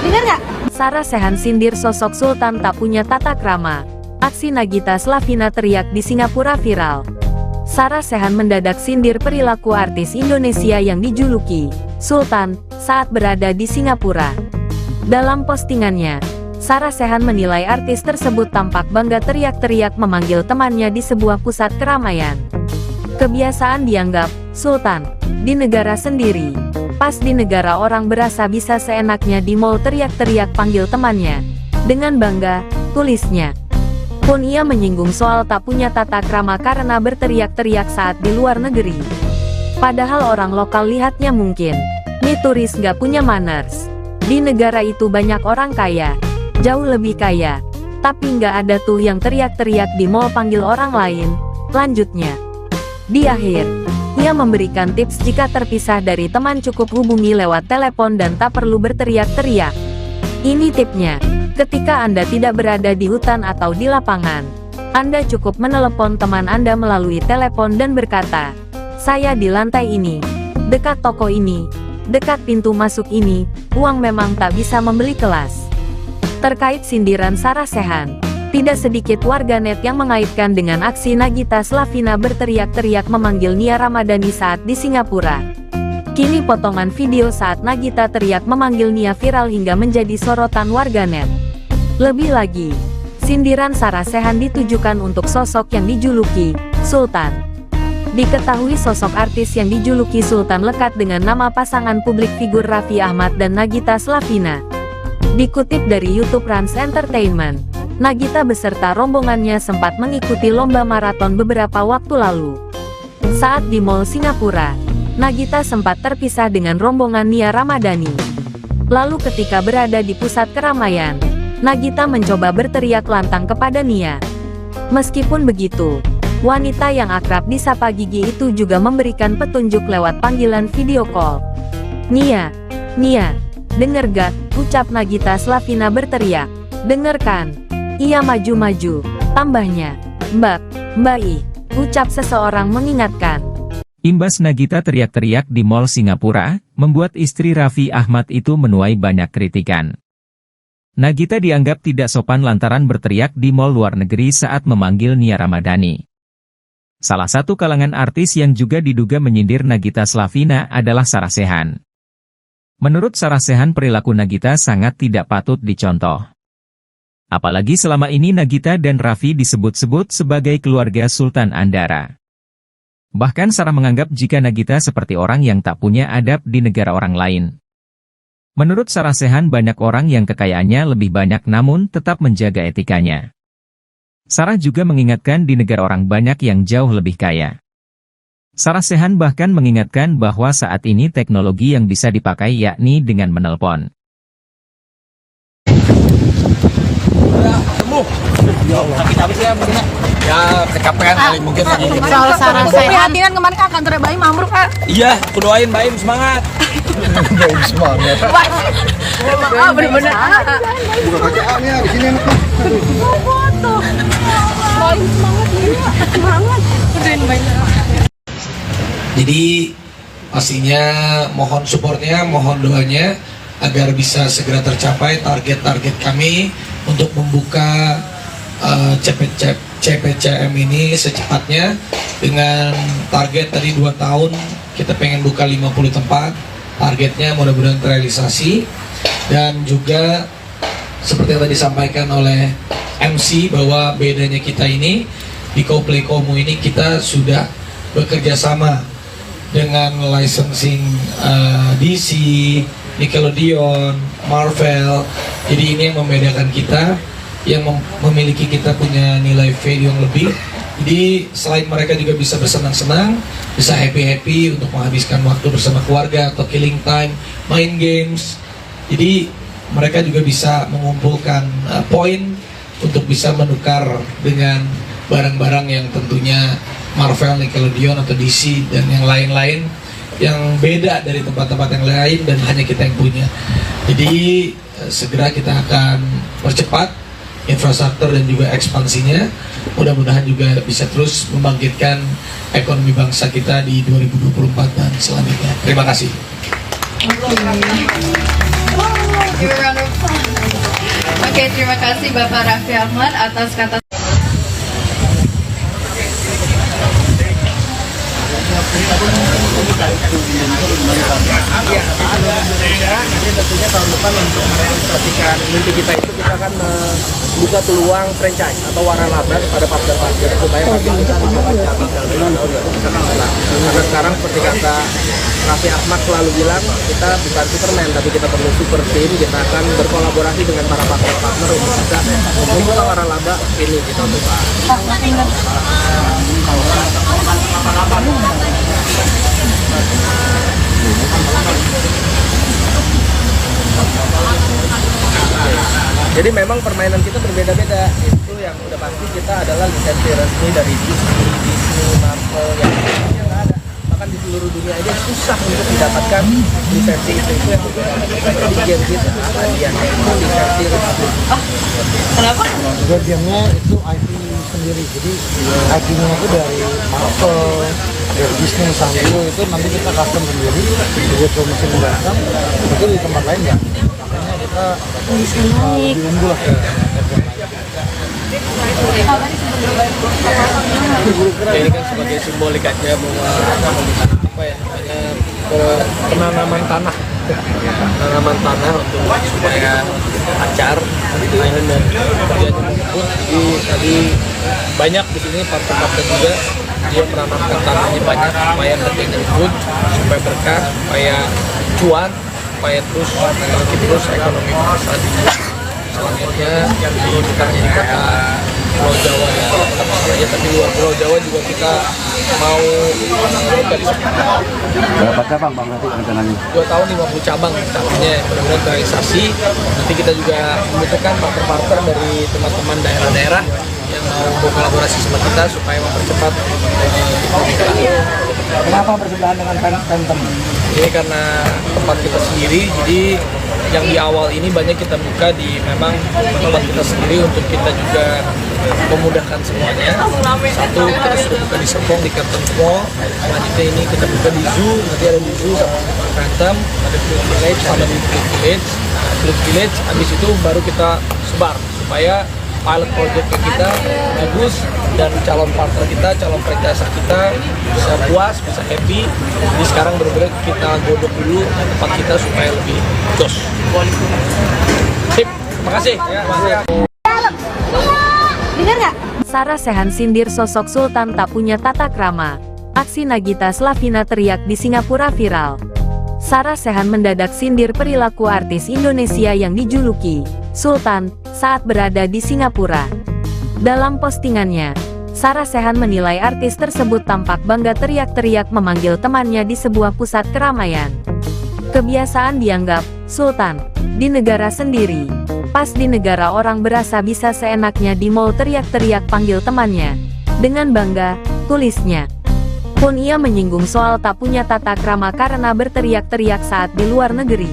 Dengar nggak? Sarah Sechan sindir sosok Sultan tak punya tata krama. Aksi Nagita Slavina teriak di Singapura viral. Sarah Sechan mendadak sindir perilaku artis Indonesia yang dijuluki Sultan saat berada di Singapura. Dalam postingannya, Sarah Sechan menilai artis tersebut tampak bangga teriak-teriak memanggil temannya di sebuah pusat keramaian. Kebiasaan dianggap Sultan di negara sendiri. Pas di negara orang berasa bisa seenaknya di mall teriak-teriak panggil temannya. Dengan bangga, tulisnya. Pun ia menyinggung soal tak punya tata krama karena berteriak-teriak saat di luar negeri. Padahal orang lokal lihatnya mungkin, nih turis nggak punya manners. Di negara itu banyak orang kaya, jauh lebih kaya. Tapi nggak ada tuh yang teriak-teriak di mall panggil orang lain. Lanjutnya. Di akhir, ia memberikan tips jika terpisah dari teman cukup hubungi lewat telepon dan tak perlu berteriak-teriak. Ini tipnya. Ketika Anda tidak berada di hutan atau di lapangan, Anda cukup menelepon teman Anda melalui telepon dan berkata, "Saya di lantai ini, dekat toko ini, dekat pintu masuk ini, uang memang tak bisa membeli kelas." Terkait sindiran Sarah Sechan, tidak sedikit warganet yang mengaitkan dengan aksi Nagita Slavina berteriak-teriak memanggil Nia Ramadhani saat di Singapura. Kini potongan video saat Nagita teriak memanggil Nia viral hingga menjadi sorotan warganet. Lebih lagi, sindiran Sarah Sechan ditujukan untuk sosok yang dijuluki Sultan. Diketahui sosok artis yang dijuluki Sultan lekat dengan nama pasangan publik figur Raffi Ahmad dan Nagita Slavina. Dikutip dari YouTube Rans Entertainment, Nagita beserta rombongannya sempat mengikuti lomba maraton beberapa waktu lalu. Saat di Mall Singapura, Nagita sempat terpisah dengan rombongan Nia Ramadhani. Lalu ketika berada di pusat keramaian, Nagita mencoba berteriak lantang kepada Nia. Meskipun begitu, wanita yang akrab disapa Gigi itu juga memberikan petunjuk lewat panggilan video call. "Nia, Nia, denger gak?" ucap Nagita Slavina berteriak. "Dengarkan." Ia maju-maju, tambahnya, Mbak I, ucap seseorang mengingatkan. Imbas Nagita teriak-teriak di Mall Singapura, membuat istri Raffi Ahmad itu menuai banyak kritikan. Nagita dianggap tidak sopan lantaran berteriak di mall luar negeri saat memanggil Nia Ramadhani. Salah satu kalangan artis yang juga diduga menyindir Nagita Slavina adalah Sarah Sechan. Menurut Sarah Sechan, perilaku Nagita sangat tidak patut dicontoh. Apalagi selama ini Nagita dan Raffi disebut-sebut sebagai keluarga Sultan Andara. Bahkan Sarah menganggap jika Nagita seperti orang yang tak punya adab di negara orang lain. Menurut Sarah Sechan, banyak orang yang kekayaannya lebih banyak namun tetap menjaga etikanya. Sarah juga mengingatkan di negara orang banyak yang jauh lebih kaya. Sarah Sechan bahkan mengingatkan bahwa saat ini teknologi yang bisa dipakai yakni dengan menelpon. Sakit habis ya mungkin ya kecapean kali mungkin lagi. Soal Sarah Sechan. Prihatin kemarin kan kantornya Baim ambruk kan. Iya, aku doain Baim semangat. Baik semangat. Bener-bener. Buka kacaannya di sini enak. Foto. Baim semangat ya. Semangat. Udahin Baim. Jadi pastinya mohon supportnya, mohon doanya agar bisa segera tercapai target-target kami untuk membuka CPCM ini secepatnya. Dengan target tadi 2 tahun kita pengen buka 50 tempat, targetnya mudah-mudahan terrealisasi. Dan juga seperti yang tadi disampaikan oleh MC bahwa bedanya kita ini di Coplay Komo ini kita sudah bekerja sama dengan licensing DC, Nickelodeon, Marvel. Jadi ini yang membedakan kita, yang memiliki kita punya nilai value yang lebih. Jadi selain mereka juga bisa bersenang-senang, bisa happy-happy untuk menghabiskan waktu bersama keluarga atau killing time, main games. Jadi mereka juga bisa mengumpulkan poin untuk bisa menukar dengan barang-barang yang tentunya Marvel, Nickelodeon atau DC dan yang lain-lain yang beda dari tempat-tempat yang lain dan hanya kita yang punya. Jadi segera kita akan percepat infrastruktur dan juga ekspansinya. Mudah-mudahan juga bisa terus membangkitkan ekonomi bangsa kita di 2024 dan selanjutnya. Terima kasih. Oke, terima kasih Bapak Raffi Ahmad atas kata. Nanti tentunya tahun depan untuk merealisasikan mimpi kita itu kita akan membuka peluang franchise atau waralaba pada partner-partner supaya partner kita bisa cabang dalam tahun 2019. Karena sekarang seperti kata Raffi Ahmad selalu bilang, kita bukan Superman tapi kita perlu super team. Kita akan berkolaborasi dengan para partner-partner untuk bisa membuka waralaba ini di tahun depan. Jadi memang permainan kita berbeda-beda. Itu yang udah pasti kita adalah lisensi resmi dari Disney, Marvel yang lainnya nggak ada. Bahkan di seluruh dunia aja susah untuk mendapatkan lisensi itu yang berbeda. Jadi game kita hadiah itu lisensi resmi. Kenapa? Juga gamenya itu IP sendiri, jadi IP-nya itu dari Marvel, dari Disney, Sanrio itu nanti kita custom sendiri, jadi promosi mendatang itu di tempat lain nggak. Makanya kita lebih unggul lah. Ya, ini kan sebagai simbolik aja bahwa apa ya namanya penanaman tanah untuk supaya lancar mainan dan kerjanya menyebut. Jadi tadi banyak di sini partner-partner juga dia menanamkan tanahnya banyak supaya kerjanya menyebut, supaya berkah, supaya cuan, supaya terus ekonomi bangsa dibuat. Selanjutnya yang kita hanya di kota Pulau Jawa ya, saja, tapi luar Pulau Jawa juga kita mau buka di sana. Berapa cabang Bang nanti rencananya? 2 tahun 50 cabang artinya benar-benar realisasi. Nanti kita juga membutuhkan partner-partner dari teman-teman daerah-daerah yang mau berkolaborasi sama kita supaya mempercepat kita. Kenapa bersebelahan dengan Phantom? Ini karena tempat kita sendiri, jadi yang di awal ini banyak kita buka di memang tempat kita sendiri untuk kita juga memudahkan semuanya. Satu, kita sudah buka di Serpong, di Carlton Mall. Selanjutnya ini kita buka di Zoo, nanti ada di Zoo sama Phantom, ada Fruit Village sama di Fruit Village. Fruit Village, habis itu baru kita sebar supaya pilot project kita bagus dan calon partner kita, calon franchise kita bisa puas, bisa happy. Jadi sekarang benar-benar kita godok dulu tempat kita supaya lebih jos. Sip, terima kasih. Ya, Dengar nggak? Sarah Sechan sindir sosok Sultan tak punya tata krama. Aksi Nagita Slavina teriak di Singapura viral. Sarah Sechan mendadak sindir perilaku artis Indonesia yang dijuluki Sultan saat berada di Singapura. Dalam postingannya, Sarah Sechan menilai artis tersebut tampak bangga teriak-teriak memanggil temannya di sebuah pusat keramaian. Kebiasaan dianggap Sultan di negara sendiri. Pas di negara orang berasa bisa seenaknya di mall teriak-teriak panggil temannya. Dengan bangga, tulisnya. Pun ia menyinggung soal tak punya tata krama karena berteriak-teriak saat di luar negeri.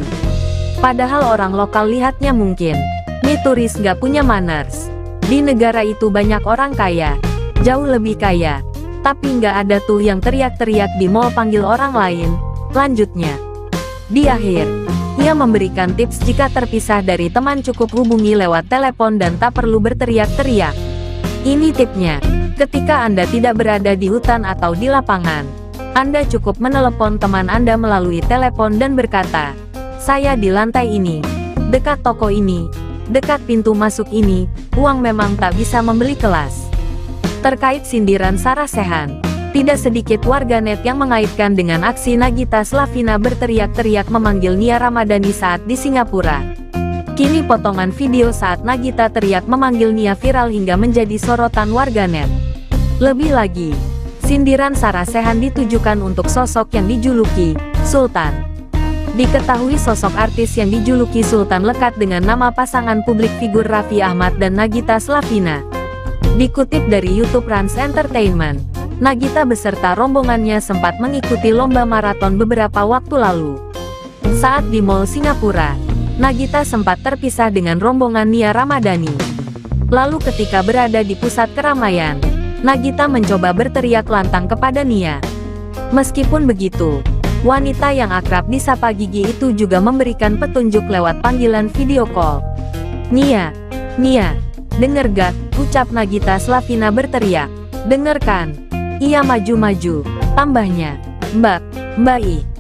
Padahal orang lokal lihatnya mungkin, nih turis gak punya manners. Di negara itu banyak orang kaya, jauh lebih kaya. Tapi nggak ada tuh yang teriak-teriak di mall panggil orang lain. Lanjutnya, di akhir, ia memberikan tips jika terpisah dari teman cukup hubungi lewat telepon dan tak perlu berteriak-teriak. Ini tipnya, ketika Anda tidak berada di hutan atau di lapangan, Anda cukup menelepon teman Anda melalui telepon dan berkata, "Saya di lantai ini, dekat toko ini, dekat pintu masuk ini, uang memang tak bisa membeli kelas." Terkait sindiran Sarah Sechan, tidak sedikit warganet yang mengaitkan dengan aksi Nagita Slavina berteriak-teriak memanggil Nia Ramadhani saat di Singapura. Kini potongan video saat Nagita teriak memanggil Nia viral hingga menjadi sorotan warganet. Lebih lagi, sindiran Sarah Sechan ditujukan untuk sosok yang dijuluki Sultan. Diketahui sosok artis yang dijuluki Sultan lekat dengan nama pasangan publik figur Raffi Ahmad dan Nagita Slavina. Dikutip dari YouTube Rans Entertainment, Nagita beserta rombongannya sempat mengikuti lomba maraton beberapa waktu lalu. Saat di Mall Singapura, Nagita sempat terpisah dengan rombongan Nia Ramadhani. Lalu ketika berada di pusat keramaian, Nagita mencoba berteriak lantang kepada Nia. Meskipun begitu, wanita yang akrab disapa Gigi itu juga memberikan petunjuk lewat panggilan video call. "Nia, denger gak?" ucap Nagita Slavina berteriak. "Dengerkan." Ia maju-maju, tambahnya, Mbak I.